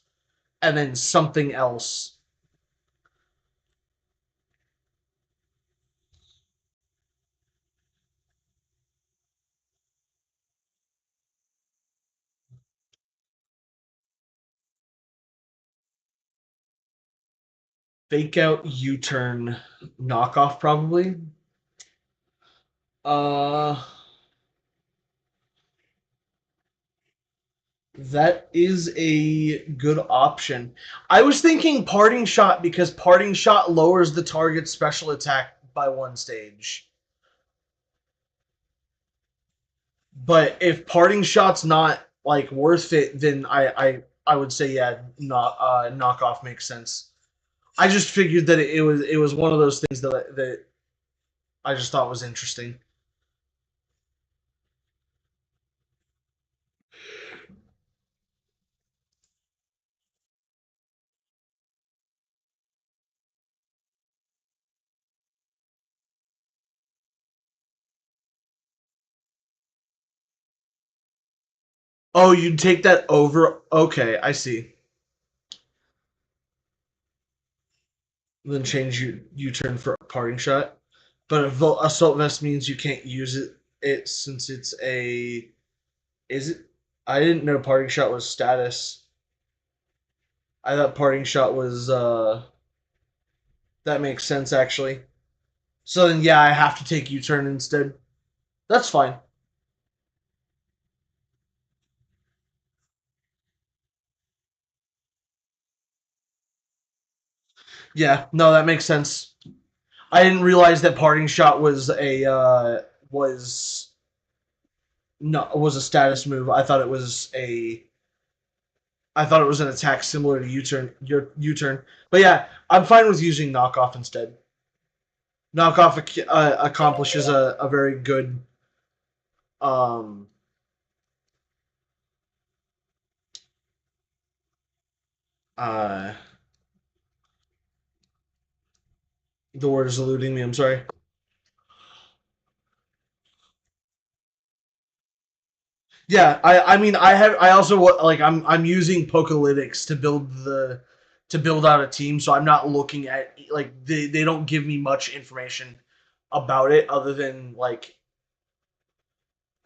S1: and then something else. Fake Out, U-Turn, Knockoff probably. Uh, that is a good option. I was thinking Parting Shot because Parting Shot lowers the target's special attack by one stage. But if Parting Shot's not like worth it, then I would say yeah, not knockoff makes sense. I just figured that it was one of those things that I just thought was interesting. Oh, you'd take that over? Okay, I see. Then change you turn for a parting shot. But assault vest means you can't use it since it's a is it? I didn't know parting shot was status. I thought parting shot was that makes sense actually. So then yeah, I have to take U turn instead. That's fine. Yeah, no, that makes sense. I didn't realize that parting shot was a was no was a status move. I thought it was an attack similar to U turn. But yeah, I'm fine with using knockoff instead. Knockoff accomplishes a very good um uh the word is eluding me. I'm sorry. Yeah, I mean I also like I'm using Pocalytics to build out a team, so I'm not looking at like they don't give me much information about it other than like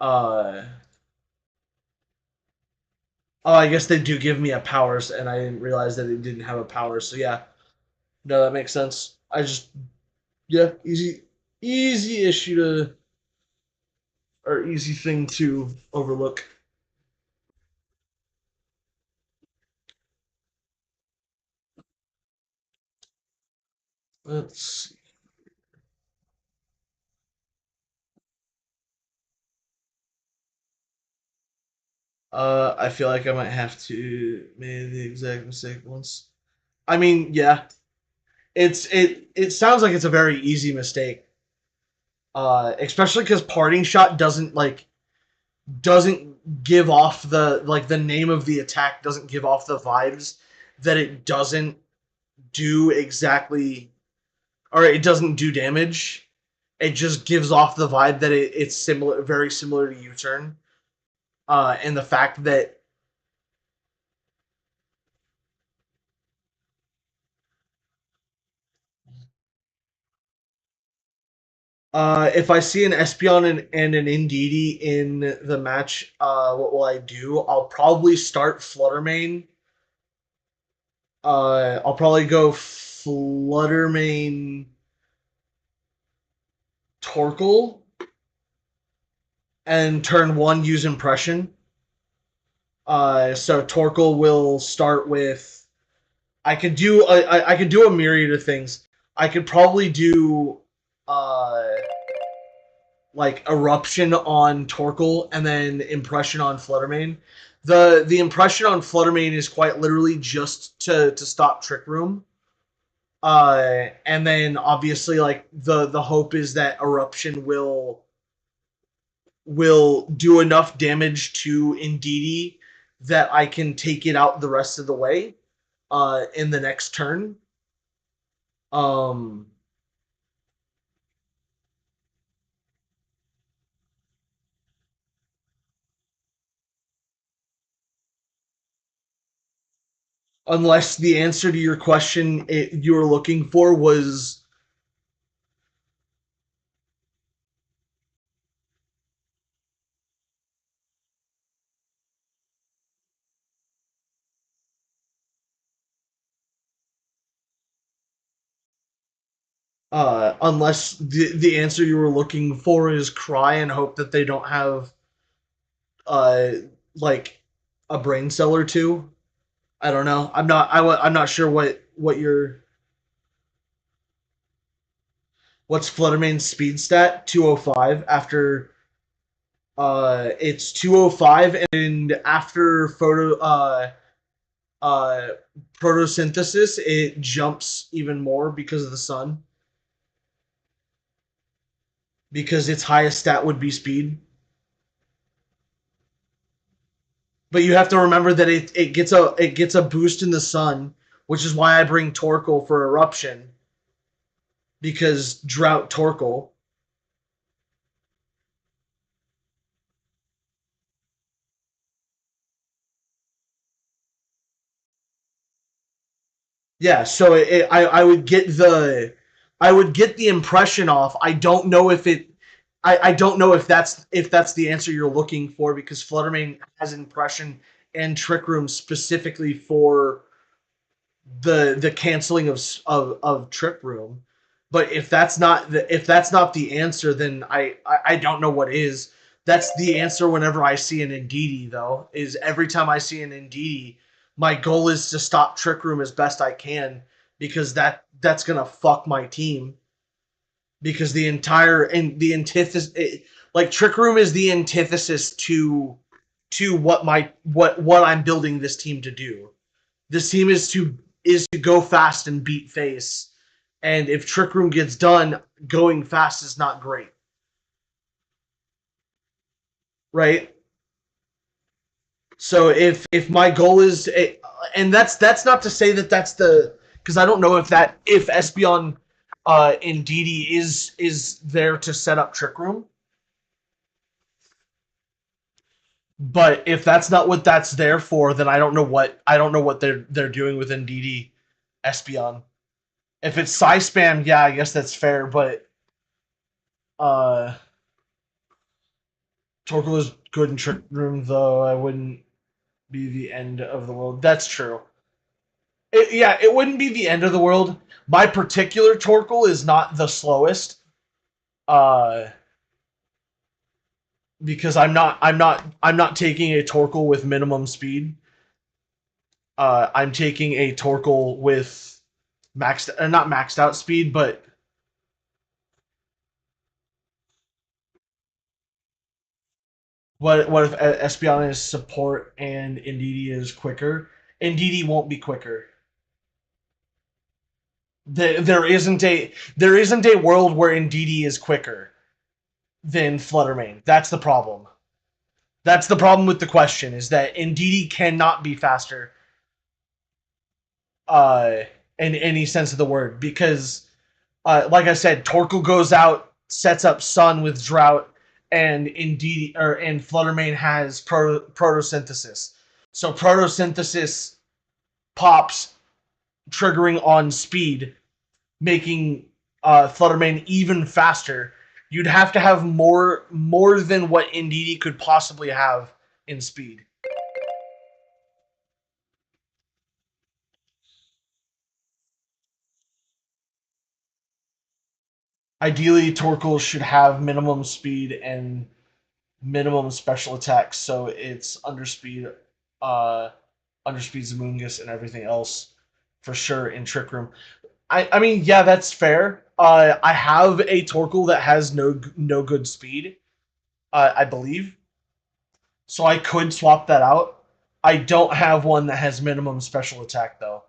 S1: uh oh I guess they do give me a powers and I didn't realize that it didn't have a power. So yeah, no that makes sense. I just yeah, easy issue to or easy thing to overlook. Let's I feel like I might have to make the exact mistake once. I mean, yeah, it sounds like it's a very easy mistake. Especially because parting shot doesn't give off the name of the attack doesn't give off the vibes that it doesn't do exactly, or it doesn't do damage. It just gives off the vibe that it's similar, very similar to U-turn. And the fact that if I see an Espeon and an Indeedee in the match, what will I do? I'll probably start Fluttermane. I'll probably go Fluttermane Torkoal and turn one use Impression. So Torkoal will start with. I could do a myriad of things. I could probably do uh like Eruption on Torkoal and then Impression on Fluttermane. The impression on Fluttermane is quite literally just to stop Trick Room. And then obviously like the hope is that Eruption will do enough damage to Indeedee that I can take it out the rest of the way in the next turn. Um, unless the answer to your question you were looking for was unless the answer you were looking for is cry and hope that they don't have uh like a brain cell or two. I don't know. I'm not sure what your what's Fluttermane's speed stat 205 after it's 205 and after uh photosynthesis it jumps even more because of the sun because its highest stat would be speed. But you have to remember that it gets a boost in the sun, which is why I bring Torkoal for Eruption because Drought Torkoal. Yeah, so I would get the impression off. I don't know if it I don't know if that's the answer you're looking for because Fluttermane has impression and Trick Room specifically for the canceling of Trick Room. But if that's not the answer, then I don't know what is. That's the answer whenever I see an Indeedee, though. Is every time I see an Indeedee, my goal is to stop Trick Room as best I can because that's gonna fuck my team. Because the entire and the antithesis, like Trick Room, is the antithesis to what I'm building this team to do. This team is to go fast and beat face. And if Trick Room gets done, going fast is not great, right? So if my goal is, and that's not to say that that's the because I don't know if Espeon in DD is there to set up Trick Room, but if that's not what that's there for, then I don't know what they're doing within DD Espeon. If it's Psy spam, yeah, I guess that's fair, but uh Torkoal is good in Trick Room, though. I wouldn't be the end of the world. That's true. Yeah, it wouldn't be the end of the world. My particular Torkoal is not the slowest, uh, because I'm not taking a Torkoal with minimum speed. I'm taking a Torkoal with maxed, not maxed out speed, but What if Espeon is support and Indeedee is quicker? Indeedee won't be quicker. There isn't a world where Indeedee is quicker than Fluttermane. That's the problem. That's the problem with the question, is that Indeedee cannot be faster uh, in any sense of the word, because, like I said, Torkoal goes out, sets up Sun with Drought, and Fluttermane has Protosynthesis. So Protosynthesis pops, triggering on speed, making Fluttermane even faster. You'd have to have more than what Indeedee could possibly have in speed. Ideally, Torkoal should have minimum speed and minimum special attacks, so it's uh, underspeed Zamungus and everything else for sure in Trick Room. I mean, yeah, that's fair. I have a Torkoal that has no good speed, I believe, so I could swap that out. I don't have one that has minimum special attack though.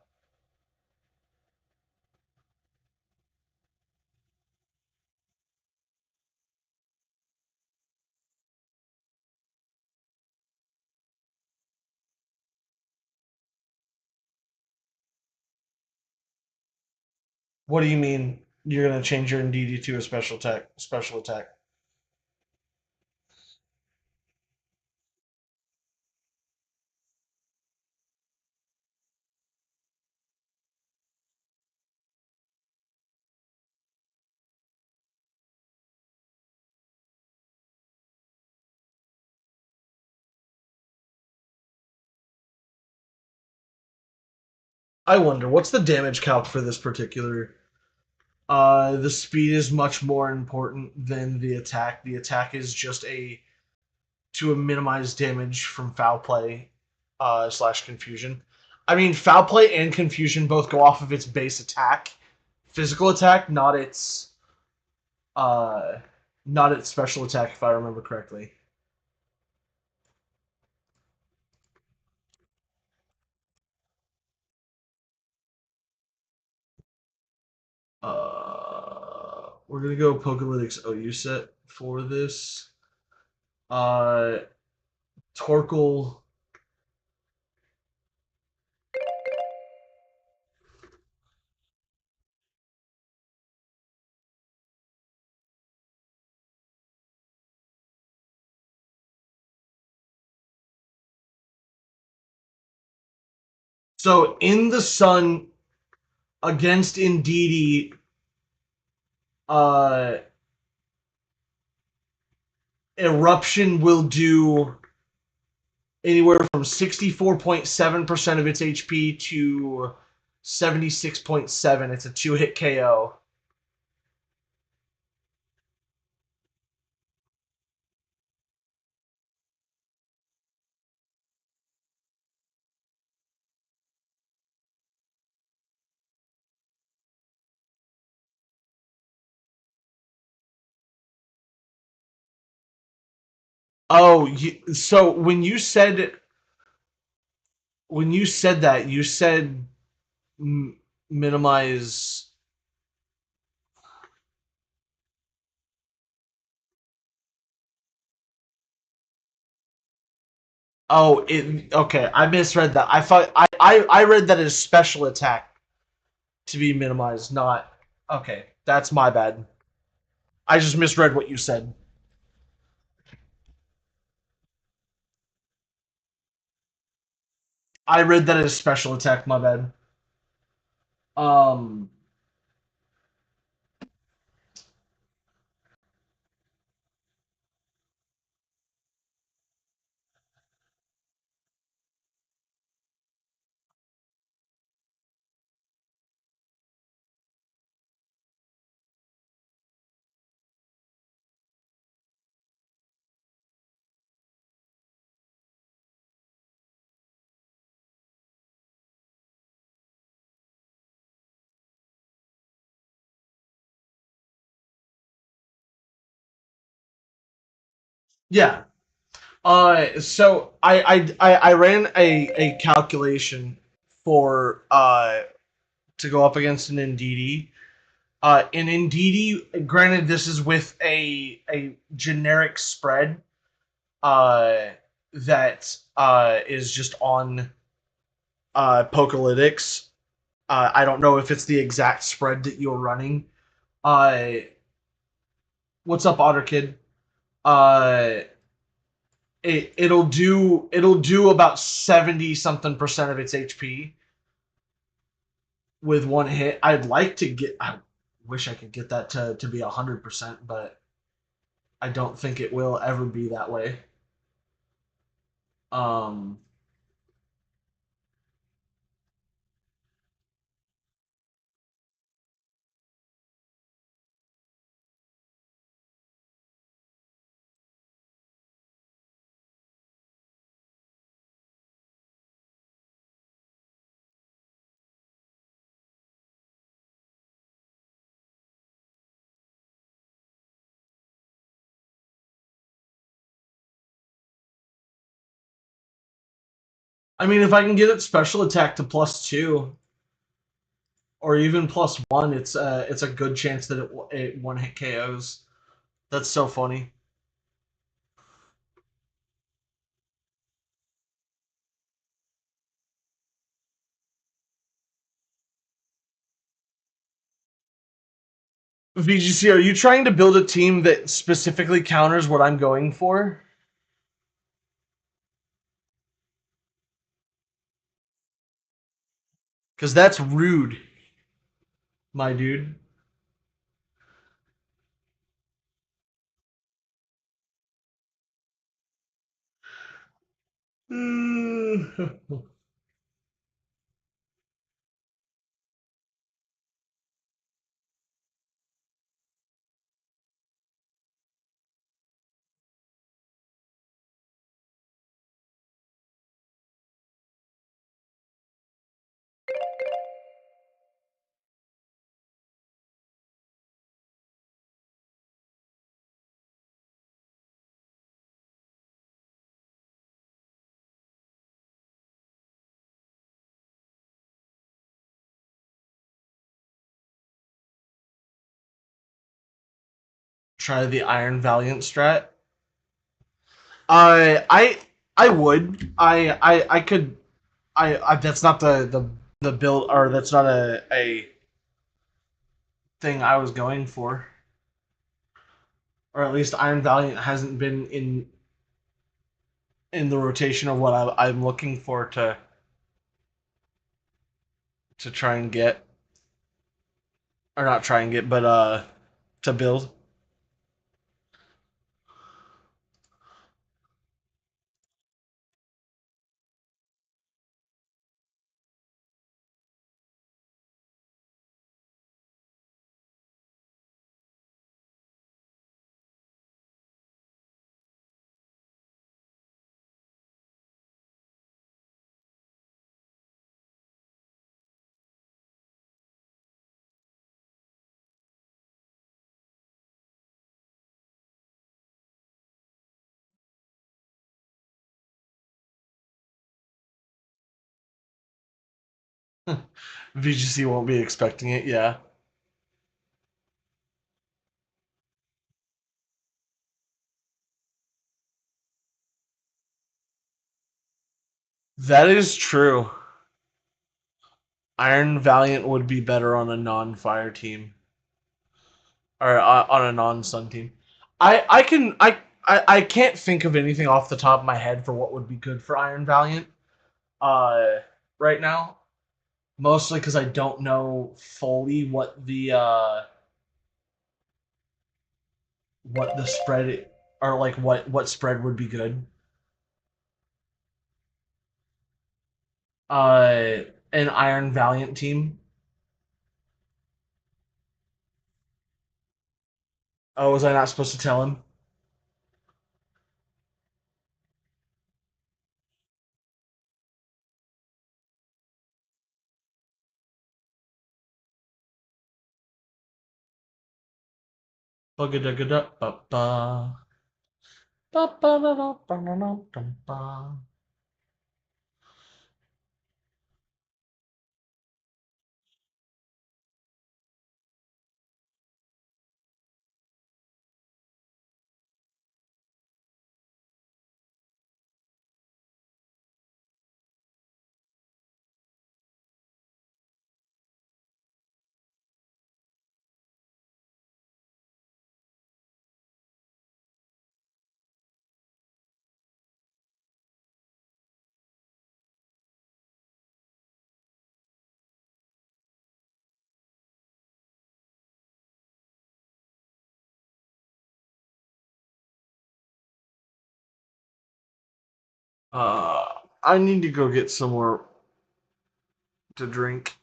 S1: What do you mean you're gonna change your Indeedee to a special attack? Special attack. I wonder what's the damage calc for this particular. The speed is much more important than the attack. The attack is just a to minimize damage from foul play slash confusion. I mean, foul play and confusion both go off of its base attack, physical attack, uh, not its special attack, if I remember correctly. We're gonna go Pokélytics OU set for this. Uh, Torkoal. So in the sun against Indeedee, uh, Eruption will do anywhere from 64.7% of its HP to 76.7. It's a two-hit KO. Oh, so when you said that, you said minimize. Oh, it okay. I misread that. I thought I read that as special attack to be minimized, not okay. That's my bad. I just misread what you said. I read that as special attack. My bad. Um, yeah. So I ran a calculation for to go up against an Indeedee. In Indeedee, granted, this is with a generic spread uh, that is just on Pocalytics. I don't know if it's the exact spread that you're running. Uh, what's up, Otter Kid? Uh, it'll do about 70 something percent of its HP with one hit. I'd like to get. I wish I could get that to be 100%, but I don't think it will ever be that way. Um, I mean, if I can get its special attack to +2 or even +1, it's a good chance that it one hit KOs. That's so funny. VGC, are you trying to build a team that specifically counters what I'm going for? Because that's rude, my dude. Try the Iron Valiant strat. I would. I could. I that's not the build, or that's not a thing I was going for. Or at least Iron Valiant hasn't been in the rotation of what I'm looking for to try and get, or not try and get, but to build. VGC won't be expecting it. Yeah, that is true. Iron Valiant would be better on a non-fire team, or on a non-sun team. I can I can't think of anything off the top of my head for what would be good for Iron Valiant uh right now. Mostly because I don't know fully what the spread, or like what spread would be good. An Iron Valiant team. Oh, was I not supposed to tell him? Ba-ga-da-ga-da-ba-ba. Uh, I need to go get some more to drink.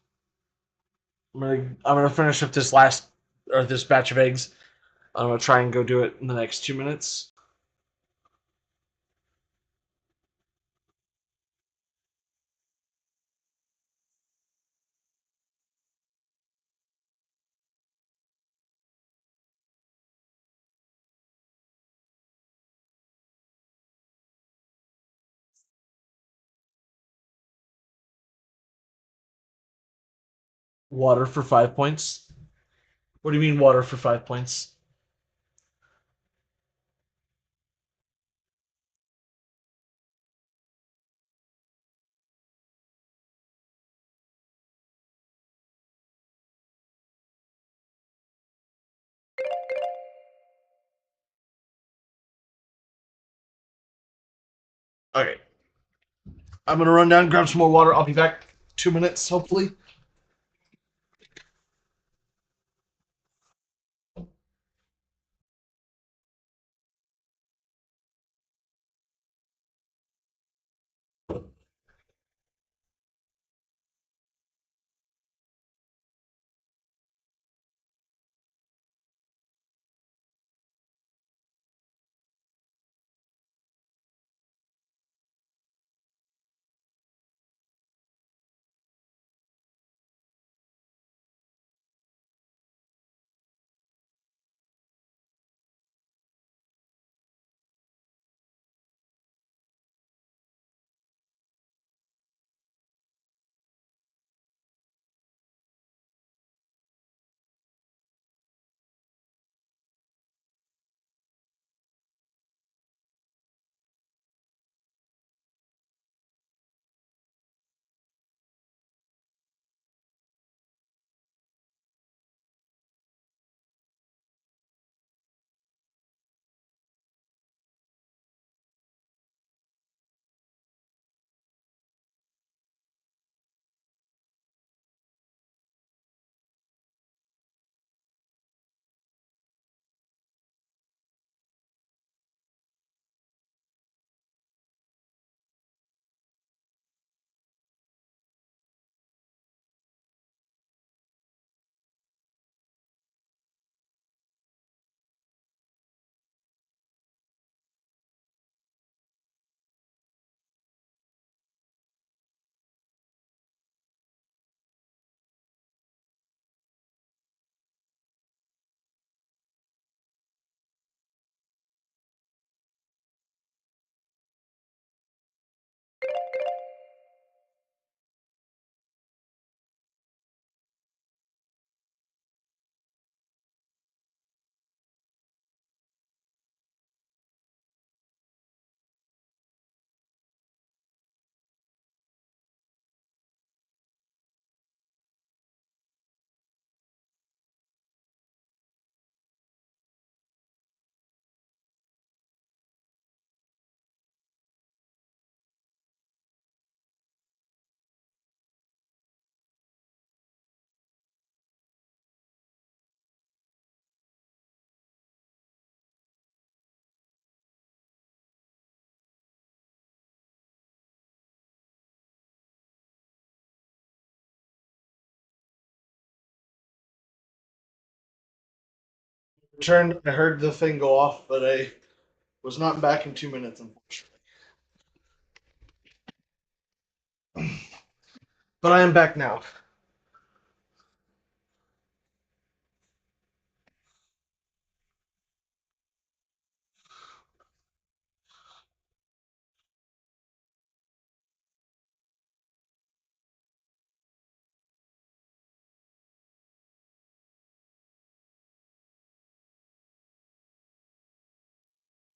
S1: I'm gonna finish up this batch of eggs. I'm gonna try and go do it in the next 2 minutes. Water for 5 points. What do you mean water for 5 points? Okay, I'm gonna run down, grab some more water. I'll be back 2 minutes, hopefully. Returned. I heard the thing go off, but I was not back in 2 minutes, unfortunately. But I am back now.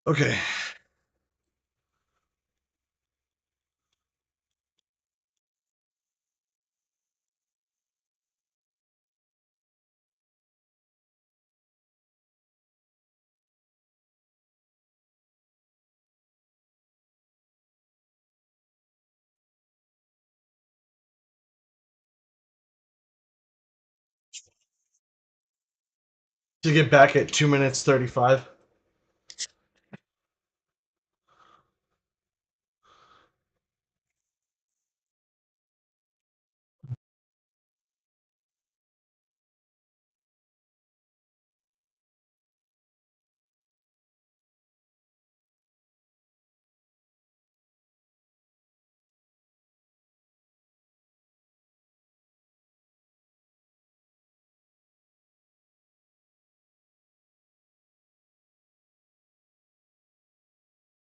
S1: Okay. To get back at 2 minutes 35.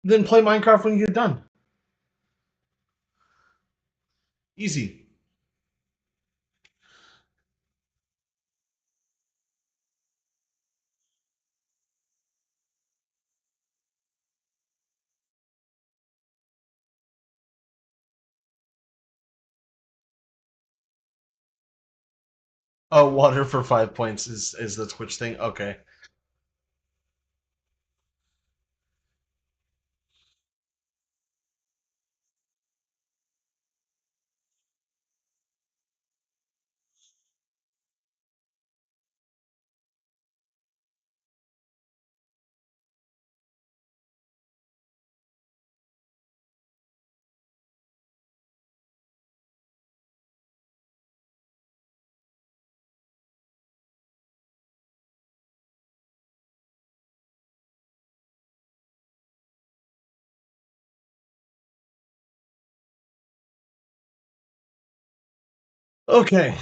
S1: Then play Minecraft when you get done. Easy. Oh, water for 5 points is the Twitch thing. Okay. Okay.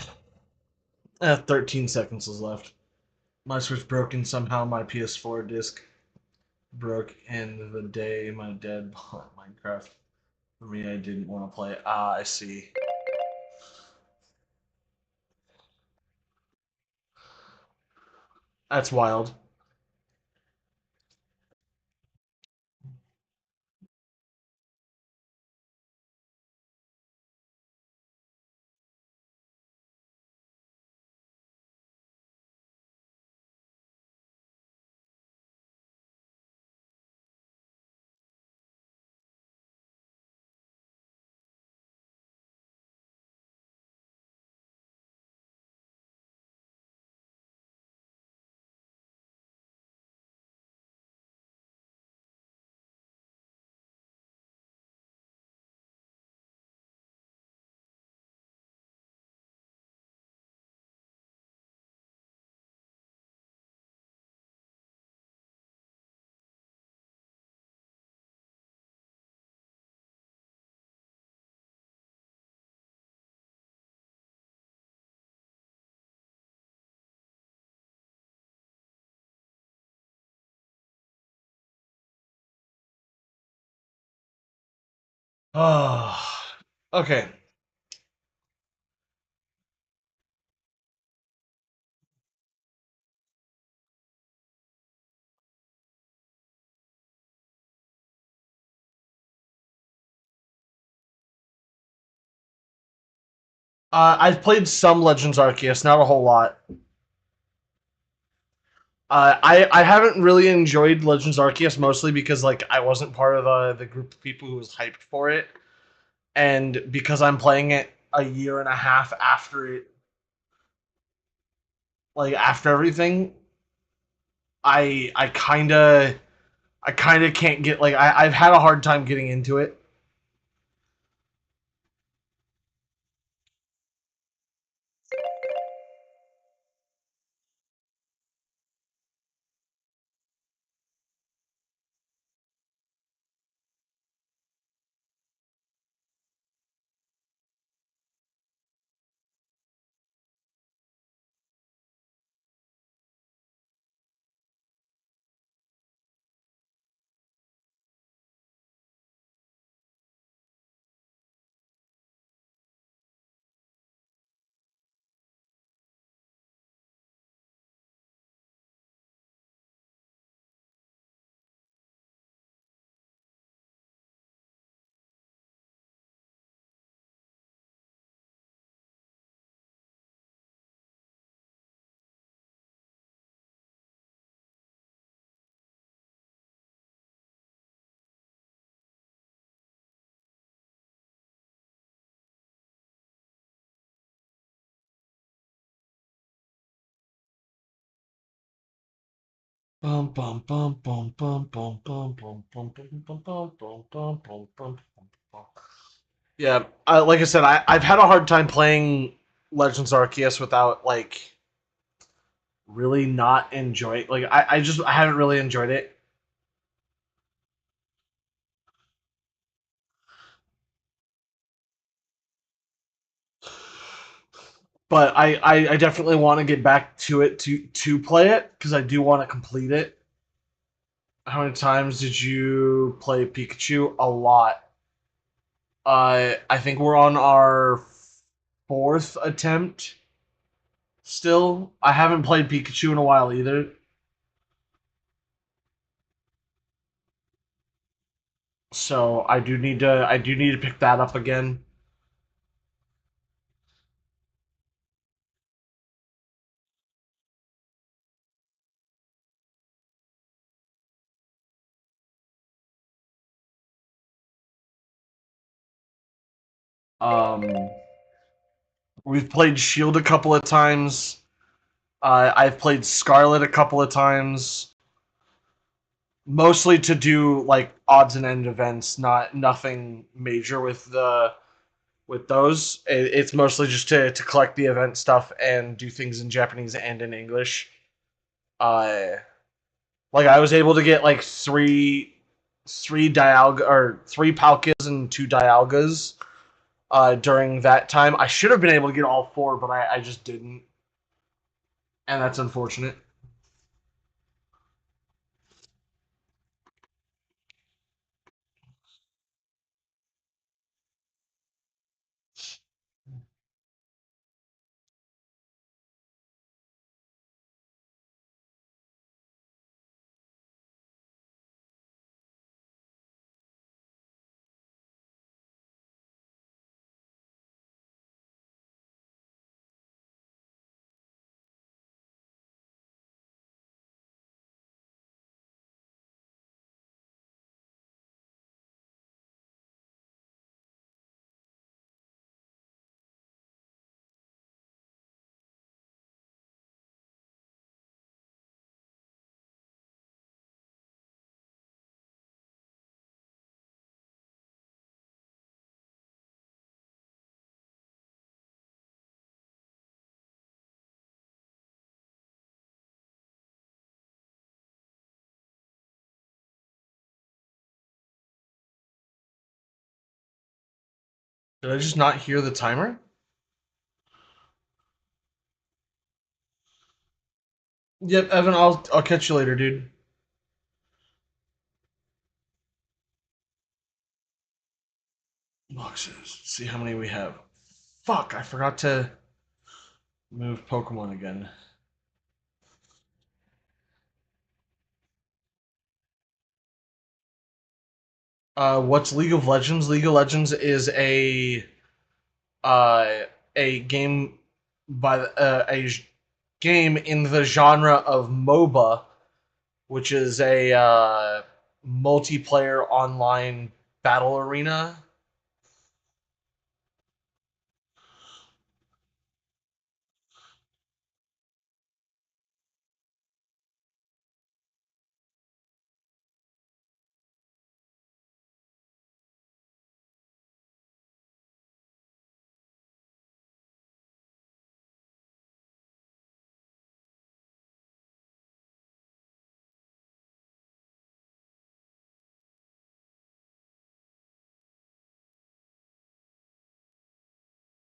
S1: 13 seconds is left. My Switch broken somehow. My PS4 disc broke in the day my dad bought Minecraft for me. I didn't want to play. Ah, I see. That's wild. Oh, okay. I've played some Legends Arceus, not a whole lot. I haven't really enjoyed Legends Arceus mostly because like I wasn't part of the group of people who was hyped for it, and because I'm playing it a year and a half after it, like after everything, I I kind of I kind of can't get like I've had a hard time getting into it. Bum bum bum bum bum bum bum bum bum bum bum bum bum bum bum bum bum. Yeah, like I said, I've had a hard time playing Legends Arceus without like really not enjoy. Like I haven't really enjoyed it. But I definitely want to get back to it to play it because I do want to complete it. How many times did you play Pikachu? A lot. I think we're on our fourth attempt still. I haven't played Pikachu in a while either. So I do need to pick that up again. Um, we've played Shield a couple of times. I've played Scarlet a couple of times, mostly to do like odds and end events, not nothing major with those. It's mostly just to collect the event stuff and do things in Japanese and in English. Uh, like I was able to get like three Dialga or three Palkas and two Dialgas during that time. I should have been able to get all four, but I just didn't, and that's unfortunate. Did I just not hear the timer? Yep, Evan. I'll catch you later, dude. Boxes. See how many we have. Fuck! I forgot to move Pokemon again. What's League of Legends? League of Legends is uh, a game by game in the genre of MOBA, which is a multiplayer online battle arena.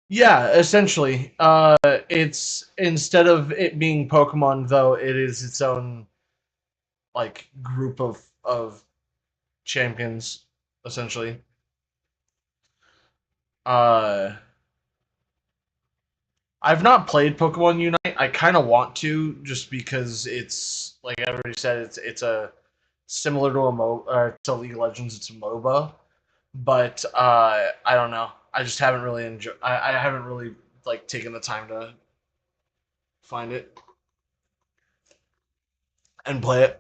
S1: Yeah, essentially. It's instead of it being Pokemon, though, it is its own like group of champions, essentially. Uh, I've not played Pokemon Unite. I kind of want to, just because it's like everybody said, it's a similar to to League of Legends. It's a MOBA, but I don't know. I just haven't really enjoyed. I haven't really like taken the time to find it and play it.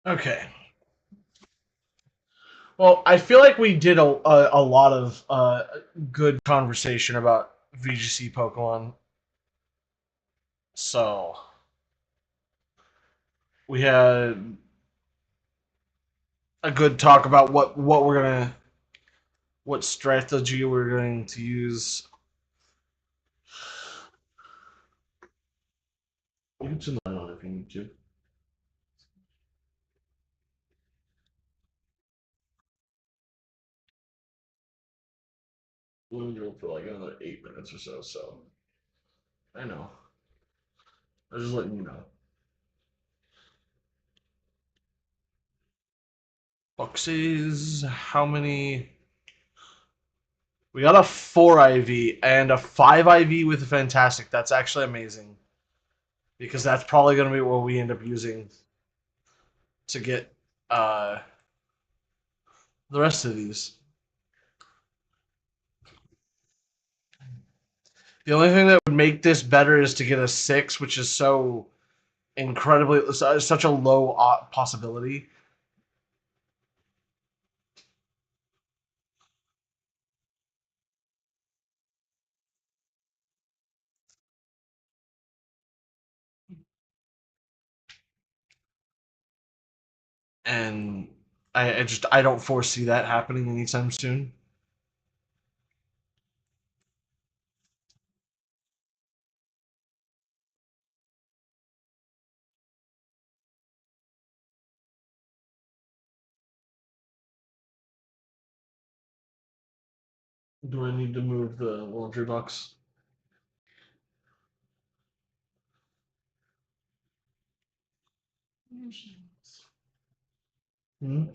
S1: Okay. Well, I feel like we did a lot of good conversation about VGC Pokemon. So we had a good talk about what strategy we're going to use. You can turn the light on if you need to. We'll go for like another 8 minutes or so. So I know. I was just letting you know. Boxes. How many? We got a 4 IV and a 5 IV with a Fantastic. That's actually amazing because that's probably going to be what we end up using to get uh, the rest of these. The only thing that would make this better is to get a 6, which is so incredibly such a low possibility. And I don't foresee that happening anytime soon. Do I need to move the laundry box? Hmm?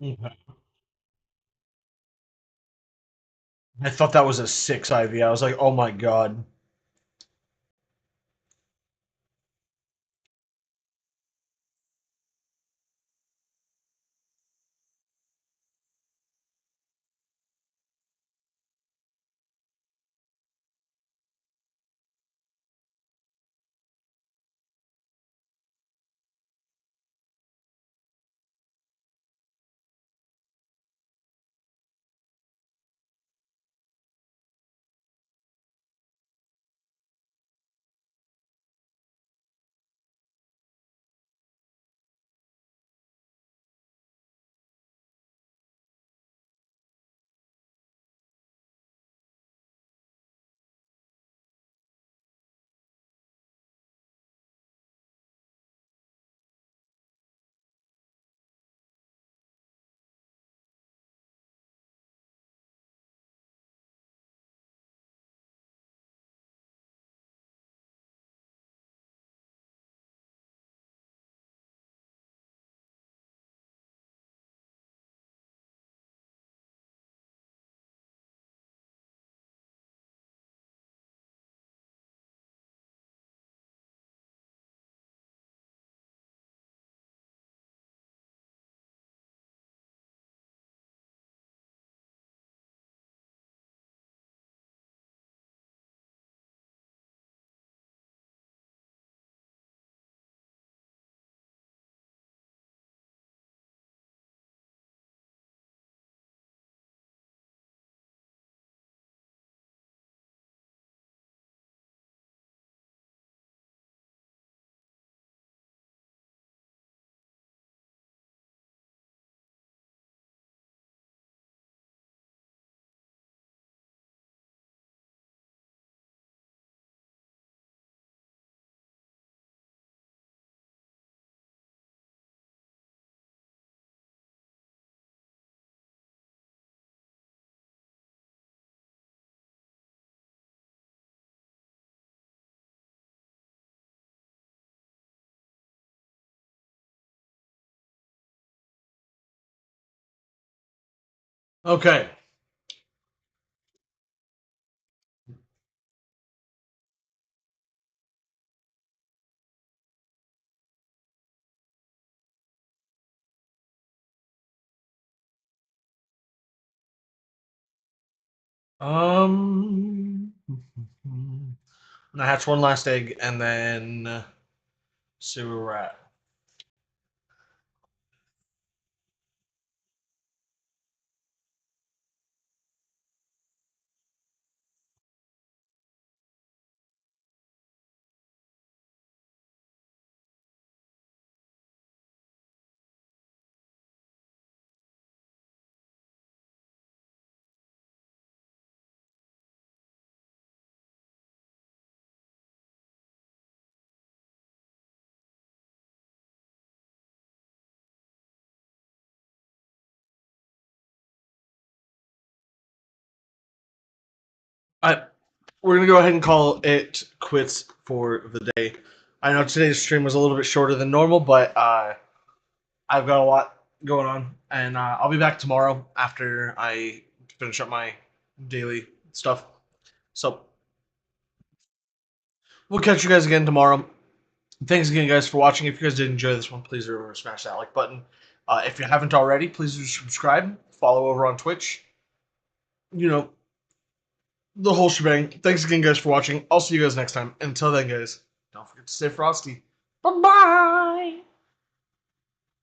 S1: Okay. I thought that was a 6 IV. I was like, oh my god. Okay. Um, and I hatch one last egg, and then see where we're at. I We're gonna go ahead and call it quits for the day. I know today's stream was a little bit shorter than normal, but I've got a lot going on, and I'll be back tomorrow after I finish up my daily stuff. So we'll catch you guys again tomorrow. Thanks again, guys, for watching. If you guys did enjoy this one, please remember to smash that like button. If you haven't already, please do subscribe. Follow over on Twitch. You know, the whole shebang. Thanks again, guys, for watching. I'll see you guys next time. Until then, guys, don't forget to stay frosty. Bye bye.